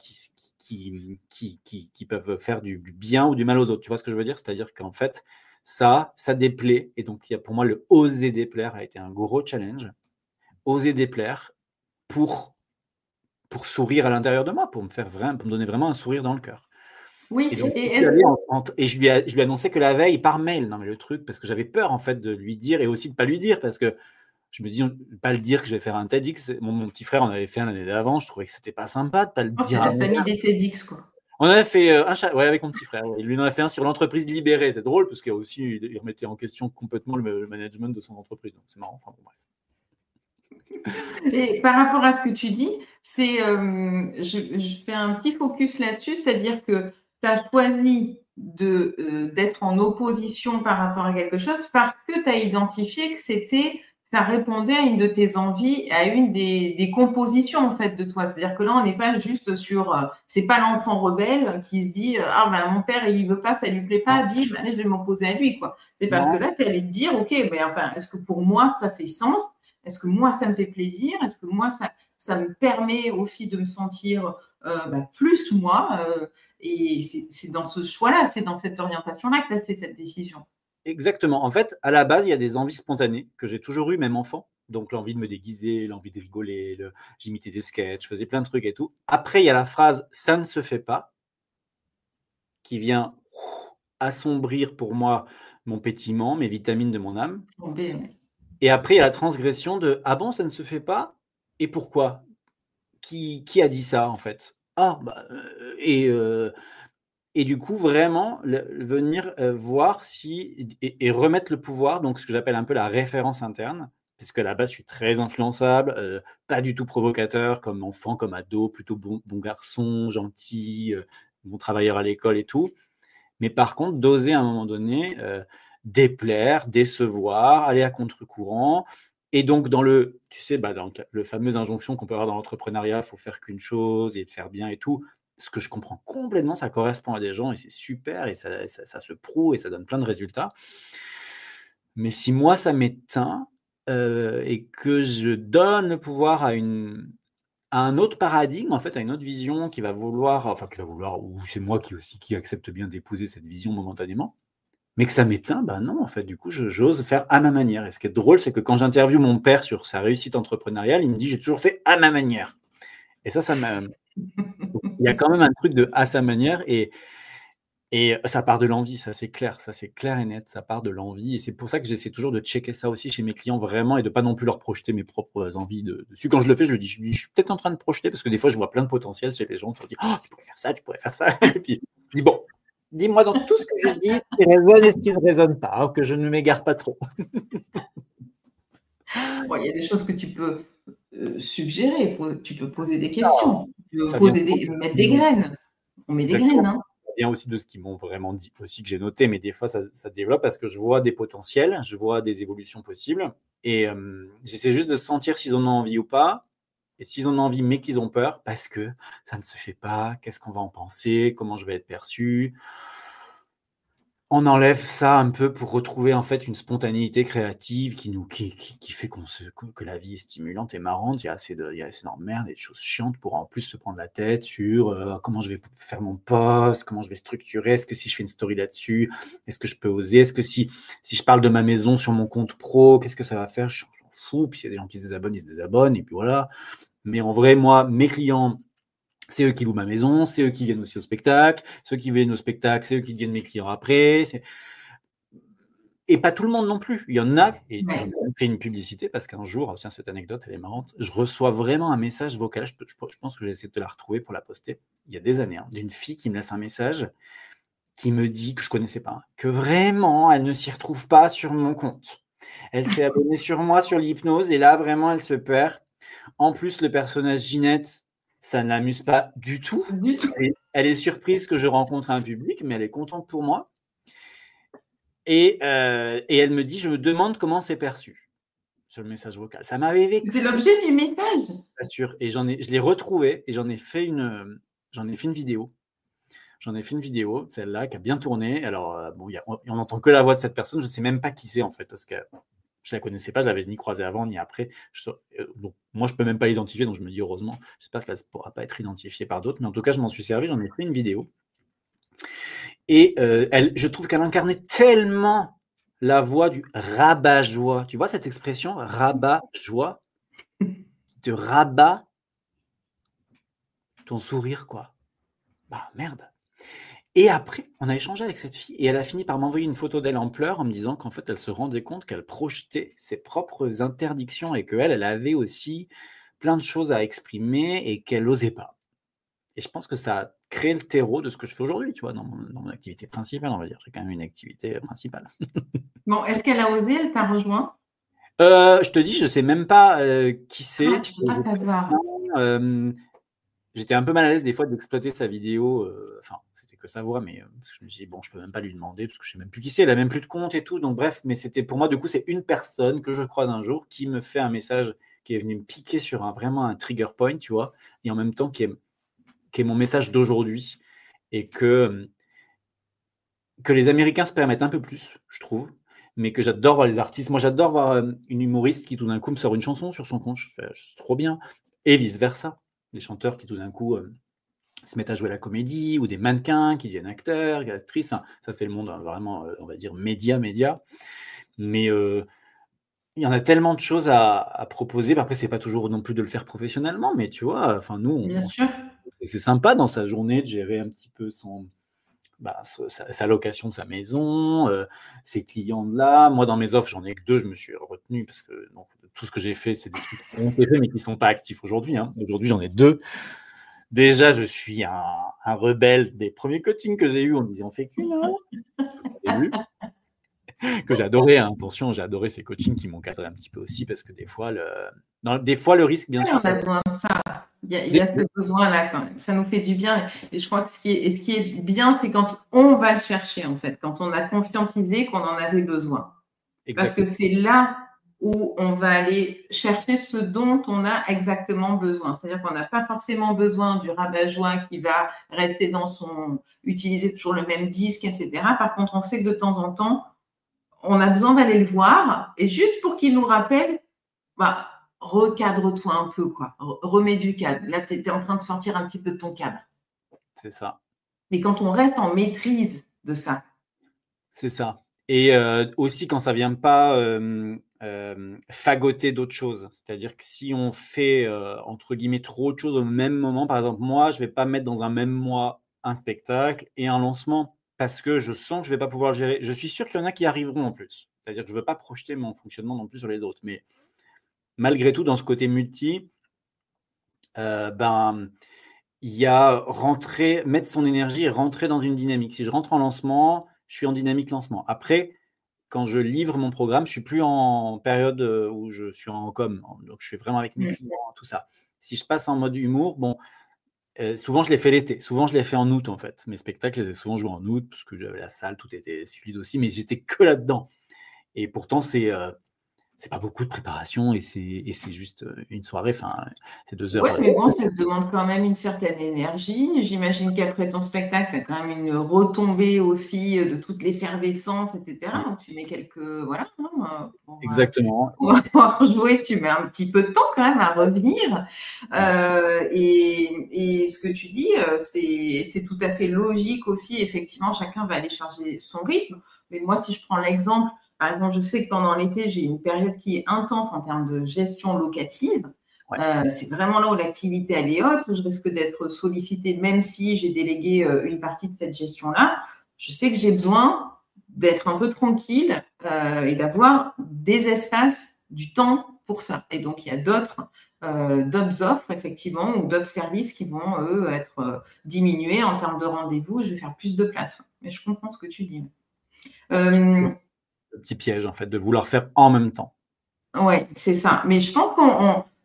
[SPEAKER 2] qui peuvent faire du bien ou du mal aux autres. Tu vois ce que je veux dire? C'est-à-dire qu'en fait, ça déplaît. Et donc, pour moi, le oser déplaire a été un gros challenge. Oser déplaire pour sourire à l'intérieur de moi, pour me donner vraiment un sourire dans le cœur.
[SPEAKER 1] Oui,
[SPEAKER 2] Et donc,
[SPEAKER 1] et
[SPEAKER 2] je lui ai annoncé que la veille, par mail, non mais le truc, parce que j'avais peur en fait de lui dire et aussi de pas lui dire, parce que je me dis, pas le dire que je vais faire un TEDx. Mon petit frère en avait fait un l'année d'avant, je trouvais que c'était pas sympa de pas le
[SPEAKER 1] c'est
[SPEAKER 2] dire à
[SPEAKER 1] la
[SPEAKER 2] mon
[SPEAKER 1] famille
[SPEAKER 2] père.
[SPEAKER 1] des TEDx, quoi.
[SPEAKER 2] On avait fait un chat, ouais, avec mon petit frère. Ouais. Il lui en a fait un sur l'entreprise libérée. C'est drôle parce qu'il remettait en question complètement le management de son entreprise. Donc c'est marrant. Enfin, bon, bref.
[SPEAKER 1] Et par rapport à ce que tu dis, je fais un petit focus là-dessus, c'est-à-dire que tu as choisi d'être en opposition par rapport à quelque chose parce que tu as identifié que ça répondait à une de tes envies, à une des compositions en fait de toi. C'est-à-dire que là, on n'est pas juste c'est pas l'enfant rebelle qui se dit ah ben mon père il veut pas, ça lui plaît pas, bim, allez, je vais m'opposer à lui quoi. C'est parce que là, tu allais te dire ok, ben enfin, est-ce que pour moi ça fait sens? Est-ce que moi, ça me fait plaisir? Est-ce que moi, ça me permet aussi de me sentir plus moi? Et c'est dans ce choix-là, c'est dans cette orientation-là que tu as fait cette décision.
[SPEAKER 2] Exactement. En fait, à la base, il y a des envies spontanées que j'ai toujours eues, même enfant. Donc, l'envie de me déguiser, l'envie de rigoler, j'imitais des sketchs, je faisais plein de trucs et tout. Après, il y a la phrase « ça ne se fait pas » qui vient assombrir pour moi mon pétillement, mes vitamines de mon âme.
[SPEAKER 1] Bon, ben,
[SPEAKER 2] Et après, il y a la transgression de « Ah bon, ça ne se fait pas? Et pourquoi? Qui a dit ça, en fait? Ah, bah, et du coup, vraiment, venir voir si et remettre le pouvoir, donc ce que j'appelle un peu la référence interne, puisque à la base, je suis très influençable, pas du tout provocateur, comme enfant, comme ado, plutôt bon garçon, gentil, bon travailleur à l'école et tout. Mais par contre, d'oser à un moment donné déplaire, décevoir, aller à contre-courant. Et donc, dans tu sais, dans le fameux injonction qu'on peut avoir dans l'entrepreneuriat, il faut faire qu'une chose et de faire bien et tout, ce que je comprends complètement, ça correspond à des gens et c'est super et ça se prouve et ça donne plein de résultats. Mais si moi, ça m'éteint et que je donne le pouvoir à un autre paradigme, en fait, à une autre vision qui va vouloir, ou c'est moi qui accepte bien d'épouser cette vision momentanément, mais que ça m'éteint, ben non, en fait, du coup, j'ose faire à ma manière. Et ce qui est drôle, c'est que quand j'interviewe mon père sur sa réussite entrepreneuriale, il me dit, j'ai toujours fait à ma manière. Et ça me... Il y a quand même un truc de à sa manière et ça part de l'envie, ça c'est clair et net, ça part de l'envie. Et c'est pour ça que j'essaie toujours de checker ça aussi chez mes clients vraiment et de pas non plus leur projeter mes propres envies dessus. Quand je le fais, je suis peut-être en train de projeter parce que des fois, je vois plein de potentiel chez les gens. Je me dis, oh, tu pourrais faire ça, tu pourrais faire ça. Et puis, je dis, bon, dis-moi dans tout ce que je dis, ce qui résonne et ce qui ne résonne pas, que je ne m'égare pas trop.
[SPEAKER 1] Bon, il y a des choses que tu peux suggérer, tu peux poser des questions, tu peux mettre des graines. On met des graines, hein.
[SPEAKER 2] Ça vient aussi de ce qu'ils m'ont vraiment dit, aussi que j'ai noté, mais des fois ça développe parce que je vois des potentiels, je vois des évolutions possibles et j'essaie juste de sentir s'ils en ont envie ou pas. Et s'ils en ont envie mais qu'ils ont peur parce que ça ne se fait pas, qu'est-ce qu'on va en penser, comment je vais être perçu, on enlève ça un peu pour retrouver en fait une spontanéité créative qui fait que la vie est stimulante et marrante. Il y a assez d'emmerdes et de choses chiantes pour en plus se prendre la tête sur comment je vais faire mon post, comment je vais structurer, est-ce que si je fais une story là-dessus, est-ce que je peux oser, est-ce que si je parle de ma maison sur mon compte pro, qu'est-ce que ça va faire, je m'en fous, puis s'il y a des gens qui se désabonnent, ils se désabonnent et puis voilà. Mais en vrai, moi, mes clients, c'est eux qui louent ma maison, c'est eux qui viennent aussi au spectacle. Ceux qui viennent au spectacle, c'est eux qui deviennent mes clients après. Et pas tout le monde non plus. Il y en a, et j'en ai fait une publicité parce qu'un jour, tiens, cette anecdote, elle est marrante, je reçois vraiment un message vocal, je pense que j'essaie de la retrouver pour la poster, il y a des années, d'une fille qui me laisse un message qui me dit, que je ne connaissais pas, que vraiment, elle ne s'y retrouve pas sur mon compte. Elle s'est abonnée sur moi, sur l'hypnose, et là, vraiment, elle se perd. En plus, le personnage Ginette, ça ne l'amuse pas du tout.
[SPEAKER 1] Du tout.
[SPEAKER 2] Elle est surprise que je rencontre un public, mais elle est contente pour moi. Et elle me dit, je me demande comment c'est perçu sur le message vocal. Ça m'avait vexé.
[SPEAKER 1] C'est l'objet du message.
[SPEAKER 2] Bien sûr. Et je l'ai retrouvé et j'en ai fait une vidéo. J'en ai fait une vidéo, celle-là, qui a bien tourné. Alors, bon, on n'entend que la voix de cette personne. Je ne sais même pas qui c'est, en fait, parce que je ne la connaissais pas. Je ne l'avais ni croisée avant, ni après. Donc, moi, je ne peux même pas l'identifier, donc je me dis, heureusement, j'espère qu'elle ne pourra pas être identifiée par d'autres. Mais en tout cas, je m'en suis servi. J'en ai fait une vidéo. Et je trouve qu'elle incarnait tellement la voix du rabat-joie. Tu vois cette expression, rabat-joie? Te rabat ton sourire, quoi. Bah, merde. Et après, on a échangé avec cette fille et elle a fini par m'envoyer une photo d'elle en pleurs en me disant qu'en fait, elle se rendait compte qu'elle projetait ses propres interdictions et qu'elle avait aussi plein de choses à exprimer et qu'elle n'osait pas. Et je pense que ça a créé le terreau de ce que je fais aujourd'hui, tu vois, dans mon activité principale, on va dire. J'ai quand même une activité principale.
[SPEAKER 1] Bon, est-ce qu'elle a osé? Elle t'a rejoint?
[SPEAKER 2] Je te dis, je ne sais même pas qui c'est.
[SPEAKER 1] Ah, tu peux pas savoir.
[SPEAKER 2] J'étais un peu mal à l'aise des fois d'exploiter sa vidéo. Enfin, c'était que sa voix, mais parce que je me suis dit, bon, je peux même pas lui demander parce que je sais même plus qui c'est. Elle a même plus de compte et tout. Donc bref, mais c'était pour moi, du coup, c'est une personne que je croise un jour qui me fait un message qui est venu me piquer sur vraiment un trigger point, tu vois, et en même temps qui est mon message d'aujourd'hui et que les Américains se permettent un peu plus, je trouve, mais que j'adore voir les artistes. Moi, j'adore voir une humoriste qui tout d'un coup me sort une chanson sur son compte. C'est trop bien. Et vice-versa. Des chanteurs qui tout d'un coup se mettent à jouer la comédie ou des mannequins qui deviennent acteurs, actrices. Enfin, ça, c'est le monde vraiment, on va dire, média. Mais il y en a tellement de choses à proposer. Après, c'est pas toujours non plus de le faire professionnellement, mais tu vois, enfin, nous,
[SPEAKER 1] Bien sûr.
[SPEAKER 2] c'est sympa dans sa journée de gérer un petit peu sa location de sa maison, ses clients de là. Moi, dans mes offres, j'en ai que 2, je me suis retenu parce que donc, tout ce que j'ai fait, c'est des trucs qui ont été faits, mais qui ne sont pas actifs aujourd'hui. Aujourd'hui, j'en ai 2. Déjà, je suis un rebelle des premiers coachings que j'ai eus. On me disait, on fait qu'une heure au début. Que j'ai adoré, attention, j'ai adoré ces coachings qui m'ont cadré un petit peu aussi parce que des fois, le risque, bien sûr.
[SPEAKER 1] On a besoin de ça. Il y a ce besoin-là quand même. Ça nous fait du bien. Et je crois que ce qui est bien, c'est quand on va le chercher, en fait, quand on a conscientisé qu'on en avait besoin. Parce que c'est là où on va aller chercher ce dont on a exactement besoin. C'est-à-dire qu'on n'a pas forcément besoin du rabat-joie qui va rester utiliser toujours le même disque, etc. Par contre, on sait que de temps en temps, on a besoin d'aller le voir et juste pour qu'il nous rappelle, recadre-toi un peu, quoi. Remets du cadre. Là, tu es en train de sortir un petit peu de ton cadre.
[SPEAKER 2] C'est ça.
[SPEAKER 1] Mais quand on reste en maîtrise de ça.
[SPEAKER 2] C'est ça. Et aussi quand ça ne vient pas fagoter d'autres choses. C'est-à-dire que si on fait, entre guillemets, trop de choses au même moment, par exemple, moi, je ne vais pas mettre dans un même mois un spectacle et un lancement parce que je sens que je ne vais pas pouvoir le gérer. Je suis sûr qu'il y en a qui arriveront en plus. C'est-à-dire que je ne veux pas projeter mon fonctionnement non plus sur les autres. Mais malgré tout, dans ce côté multi, il y a mettre son énergie et rentrer dans une dynamique. Si je rentre en lancement, je suis en dynamique lancement. Après, quand je livre mon programme, je ne suis plus en période où je suis en com. Donc, je suis vraiment avec mes clients, tout ça. Si je passe en mode humour, souvent, je l'ai fait l'été. Souvent, je l'ai fait en août, en fait. Mes spectacles, je les ai souvent joués en août parce que j'avais la salle, tout était fluide aussi, mais j'étais que là-dedans. Et pourtant, c'est pas beaucoup de préparation et c'est juste une soirée, enfin, c'est 2 heures.
[SPEAKER 1] Oui, mais bon, ça te demande quand même une certaine énergie. J'imagine qu'après ton spectacle, tu as quand même une retombée aussi de toute l'effervescence, etc. Donc, tu mets quelques. Voilà.
[SPEAKER 2] Exactement.
[SPEAKER 1] Pour pouvoir jouer, tu mets un petit peu de temps quand même à revenir. Et ce que tu dis, c'est tout à fait logique aussi. Effectivement, chacun va aller charger son rythme. Mais moi, si je prends l'exemple, par exemple, je sais que pendant l'été, j'ai une période qui est intense en termes de gestion locative. C'est vraiment là où l'activité elle est haute, où je risque d'être sollicitée, même si j'ai délégué une partie de cette gestion-là. Je sais que j'ai besoin d'être un peu tranquille et d'avoir des espaces, du temps pour ça. Et donc, il y a d'autres offres, effectivement, ou d'autres services qui vont, eux, être diminués en termes de rendez-vous. Je vais faire plus de place. Mais je comprends ce que tu dis.
[SPEAKER 2] Le petit piège, en fait, de vouloir faire en même temps.
[SPEAKER 1] Oui, c'est ça. Mais je pense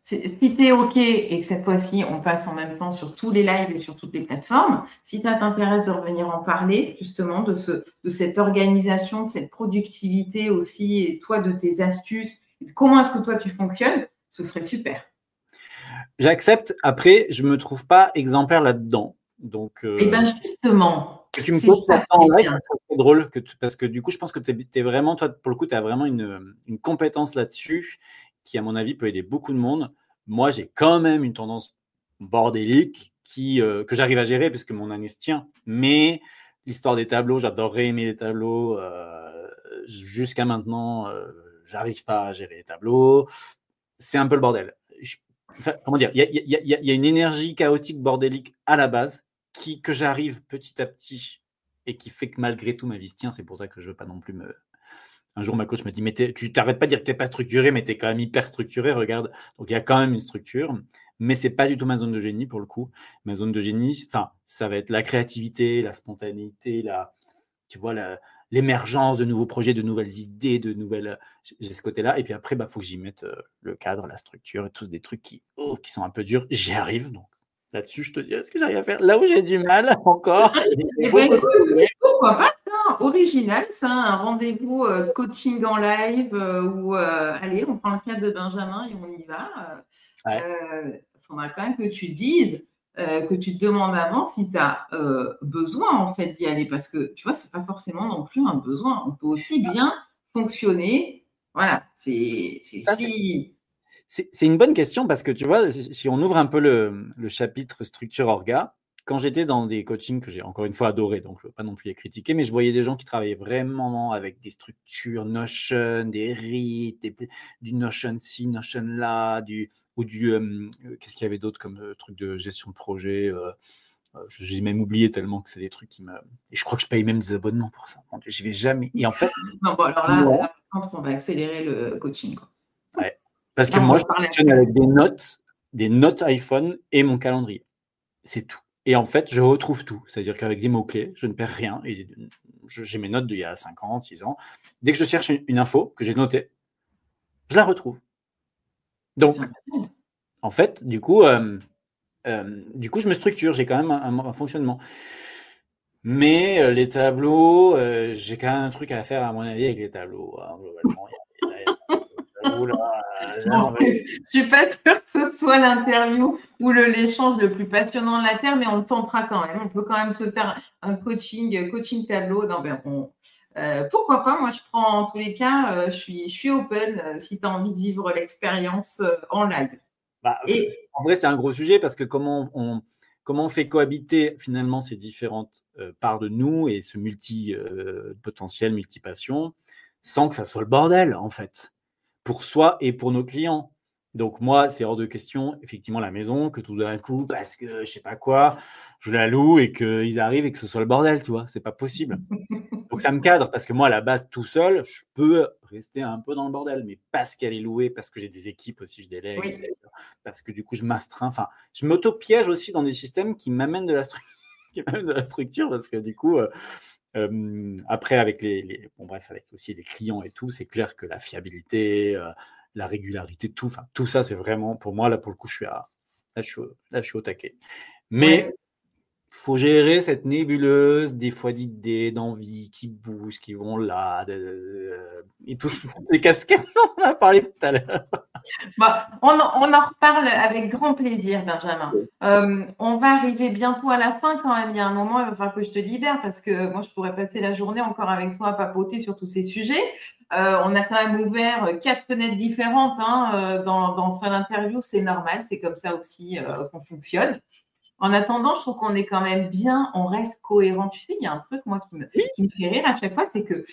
[SPEAKER 1] si tu es OK et que cette fois-ci, on passe en même temps sur tous les lives et sur toutes les plateformes, si ça t'intéresse de revenir en parler, justement, de cette organisation, de cette productivité aussi, et toi, de tes astuces, comment est-ce que toi, tu fonctionnes, ce serait super.
[SPEAKER 2] J'accepte. Après, je ne me trouve pas exemplaire là-dedans. Donc,
[SPEAKER 1] et bien, justement,
[SPEAKER 2] que tu me poses ça en live, c'est drôle parce que du coup, je pense que tu es vraiment, toi, pour le coup, tu as vraiment une compétence là-dessus qui, à mon avis, peut aider beaucoup de monde. Moi, j'ai quand même une tendance bordélique que j'arrive à gérer parce que mon année se tient. Mais l'histoire des tableaux, j'adorerais aimer les tableaux. Jusqu'à maintenant, j'arrive pas à gérer les tableaux. C'est un peu le bordel. Comment dire, il y a une énergie chaotique, bordélique à la base que j'arrive petit à petit et qui fait que malgré tout ma vie se tient. C'est pour ça que je veux pas non plus Un jour, ma coach me dit, mais tu t'arrêtes pas de dire que tu n'es pas structuré, mais tu es quand même hyper structuré, regarde. Donc, il y a quand même une structure, mais c'est pas du tout ma zone de génie pour le coup. Ma zone de génie, ça va être la créativité, la spontanéité, tu vois, l'émergence de nouveaux projets, de nouvelles idées, j'ai ce côté-là. Et puis après, faut que j'y mette le cadre, la structure et tous des trucs qui sont un peu durs. J'y arrive. Donc là-dessus, je te dis, est-ce que j'arrive à faire là où j'ai du mal encore?
[SPEAKER 1] Pourquoi pas, original, ça, un rendez-vous coaching en live où, allez, on prend le cadre de Benjamin et on y va. Il faudra quand même que tu dises, que tu te demandes avant si tu as besoin en fait d'y aller parce que tu vois, c'est pas forcément non plus un besoin. On peut aussi bien fonctionner. Voilà, c'est
[SPEAKER 2] une bonne question parce que tu vois, si on ouvre un peu le chapitre structure orga, quand j'étais dans des coachings que j'ai encore une fois adoré, donc je ne veux pas non plus les critiquer, mais je voyais des gens qui travaillaient vraiment avec des structures, Notion, des rites, du Notion ci, Notion là, qu'est-ce qu'il y avait d'autre comme truc de gestion de projet J'ai même oublié tellement que c'est des trucs qui me… Et je crois que je paye même des abonnements pour ça. J'y vais jamais. Et en fait…
[SPEAKER 1] Non, bon, alors là, par contre, on va accélérer le coaching, quoi.
[SPEAKER 2] Ouais. Parce que
[SPEAKER 1] Là, on
[SPEAKER 2] moi,
[SPEAKER 1] va
[SPEAKER 2] je
[SPEAKER 1] parler
[SPEAKER 2] fonctionne avec des notes iPhone et mon calendrier. C'est tout. Et en fait, je retrouve tout. C'est-à-dire qu'avec des mots-clés, je ne perds rien. Et j'ai mes notes d'il y a 5 ans, 6 ans. Dès que je cherche une info que j'ai notée, je la retrouve. Donc, en fait, du coup, je me structure. J'ai quand même un fonctionnement. Mais les tableaux, j'ai quand même un truc à faire, à mon avis, avec les tableaux. Hein, globalement,
[SPEAKER 1] bon, je ne suis pas sûre que ce soit l'interview ou l'échange le plus passionnant de la Terre, mais on le tentera quand même. On peut quand même se faire un coaching tableau. Non, ben, pourquoi pas? Moi, je prends en tous les cas, je suis open si tu as envie de vivre l'expérience en live.
[SPEAKER 2] Bah, en vrai, c'est un gros sujet parce que comment on fait cohabiter finalement ces différentes parts de nous et ce potentiel multi-passion sans que ça soit le bordel, en fait, pour soi et pour nos clients. Donc moi, c'est hors de question, effectivement, la maison, que tout d'un coup, parce que je sais pas quoi, je la loue et qu'ils arrivent et que ce soit le bordel, tu vois, c'est pas possible. Donc ça me cadre, parce que moi, à la base, tout seul, je peux rester un peu dans le bordel, mais parce qu'elle est louée, parce que j'ai des équipes aussi, je délègue,
[SPEAKER 1] Oui.
[SPEAKER 2] parce que du coup, je m'astreins. Enfin, je m'auto-piège aussi dans des systèmes qui m'amènent de la structure, parce que du coup, après, avec avec aussi les clients et tout, c'est clair que la fiabilité, la régularité, tout ça, c'est vraiment, pour moi, là, pour le coup, là, je suis au taquet. Mais faut gérer cette nébuleuse, des fois d'idées, d'envies qui bougent, qui vont là, et toutes les casquettes dont on a parlé tout à l'heure.
[SPEAKER 1] Bah, on en reparle avec grand plaisir, Benjamin. On va arriver bientôt à la fin quand même. Il y a un moment, il va falloir que je te libère parce que moi, je pourrais passer la journée encore avec toi à papoter sur tous ces sujets. On a quand même ouvert 4 fenêtres différentes dans cette interview. C'est normal, c'est comme ça aussi qu'on fonctionne. En attendant, je trouve qu'on est quand même bien, on reste cohérent. Tu sais, il y a un truc, moi, qui me fait rire à chaque fois, c'est que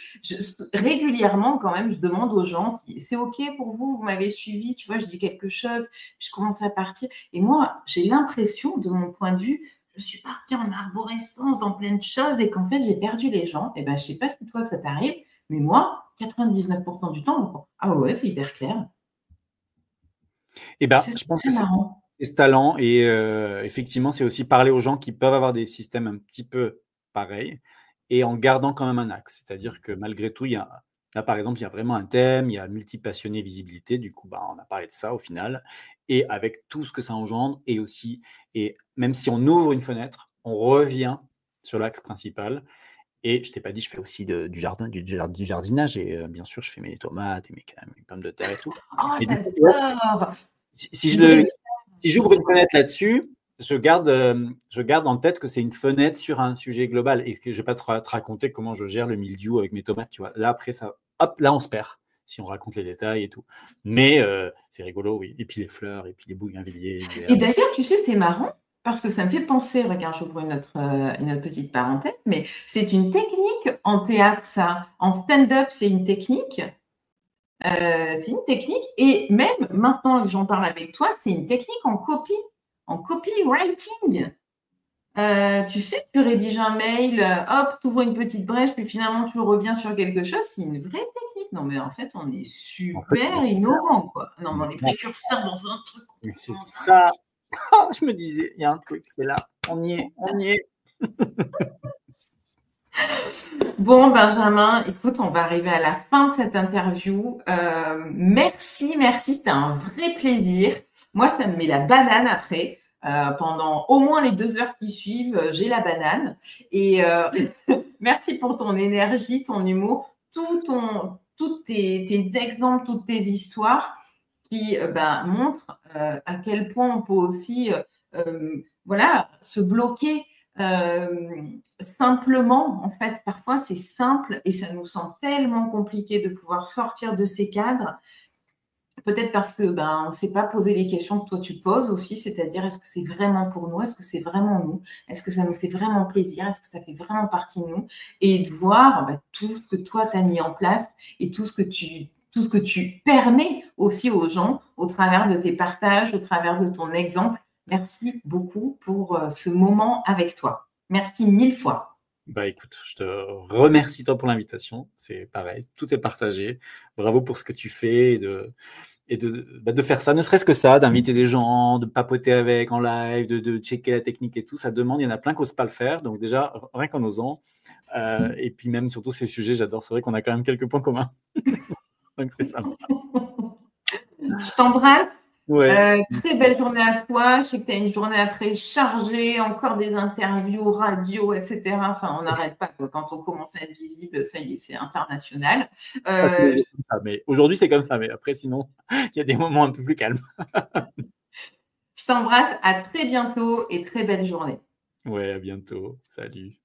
[SPEAKER 1] régulièrement, quand même, je demande aux gens si c'est OK pour vous, vous m'avez suivi, tu vois, je dis quelque chose, je commence à partir. Et moi, j'ai l'impression, de mon point de vue, je suis partie en arborescence dans plein de choses et qu'en fait, j'ai perdu les gens. Et ben, je ne sais pas si toi, ça t'arrive, mais moi, 99% du temps, ah ouais, c'est hyper clair.
[SPEAKER 2] Et ben,
[SPEAKER 1] C'est
[SPEAKER 2] je pense
[SPEAKER 1] très
[SPEAKER 2] que
[SPEAKER 1] marrant.
[SPEAKER 2] c'est ce talent et effectivement, c'est aussi parler aux gens qui peuvent avoir des systèmes un petit peu pareils et en gardant quand même un axe. C'est-à-dire que malgré tout, là, par exemple, il y a vraiment un thème, il y a multi-passionné visibilité, du coup, on a parlé de ça au final, et avec tout ce que ça engendre, et même si on ouvre une fenêtre, on revient sur l'axe principal. Et je t'ai pas dit, je fais aussi du jardinage, et bien sûr, je fais mes tomates et mes pommes de terre et tout.
[SPEAKER 1] Oh,
[SPEAKER 2] Et du coup,
[SPEAKER 1] j'adore!
[SPEAKER 2] si j'ouvre une fenêtre là-dessus, je garde en tête que c'est une fenêtre sur un sujet global. Et que je ne vais pas te raconter comment je gère le mildiou avec mes tomates. Tu vois. Là, après, là, on se perd si on raconte les détails et tout. Mais c'est rigolo, oui. Et puis les fleurs, et puis les bougainvilliers.
[SPEAKER 1] Et d'ailleurs, tu sais, c'est marrant parce que ça me fait penser, regarde, j'ouvre une autre petite parenthèse, mais c'est une technique en théâtre, ça. En stand-up, c'est une technique. Et même maintenant que j'en parle avec toi, c'est une technique en copywriting. Tu sais, tu rédiges un mail, hop, tu ouvres une petite brèche, puis finalement tu reviens sur quelque chose. C'est une vraie technique. Non, mais en fait, on est super innovant, quoi. Non, mais on est précurseur dans un truc.
[SPEAKER 2] Mais c'est ça. Je me disais, il y a un truc, c'est là. On y est.
[SPEAKER 1] Bon, Benjamin, écoute, on va arriver à la fin de cette interview. Merci, c'était un vrai plaisir. Moi, ça me met la banane après. Pendant au moins les 2 heures qui suivent, j'ai la banane. Et merci pour ton énergie, ton humour, tous tes exemples, toutes tes histoires qui montrent à quel point on peut aussi se bloquer simplement. En fait, parfois, c'est simple et ça nous semble tellement compliqué de pouvoir sortir de ces cadres. Peut-être parce que on ne s'est pas posé les questions que toi tu poses aussi, c'est-à-dire est-ce que c'est vraiment pour nous, est-ce que c'est vraiment nous, est-ce que ça nous fait vraiment plaisir, est-ce que ça fait vraiment partie de nous, et de voir tout ce que toi tu as mis en place et tout ce que tu permets aussi aux gens au travers de tes partages, au travers de ton exemple. Merci beaucoup pour ce moment avec toi. Merci 1000 fois.
[SPEAKER 2] Bah écoute, je te remercie toi pour l'invitation. C'est pareil, tout est partagé. Bravo pour ce que tu fais de faire ça, ne serait-ce que ça, d'inviter des gens, de papoter avec en live, de checker la technique et tout. Ça demande, il y en a plein qui n'osent pas le faire. Donc déjà, rien qu'en osant. Et puis même, surtout ces sujets, j'adore. C'est vrai qu'on a quand même quelques points communs. Donc c'est sympa.
[SPEAKER 1] Je t'embrasse.
[SPEAKER 2] Ouais.
[SPEAKER 1] Très belle journée à toi. Je sais que tu as une journée après chargée, encore des interviews, radio, etc. Enfin, on n'arrête pas. Quand on commence à être visible, ça y est, c'est international.
[SPEAKER 2] Mais aujourd'hui, c'est comme ça. Mais après, sinon, il y a des moments un peu plus calmes.
[SPEAKER 1] Je t'embrasse. À très bientôt et très belle journée.
[SPEAKER 2] Ouais, à bientôt. Salut.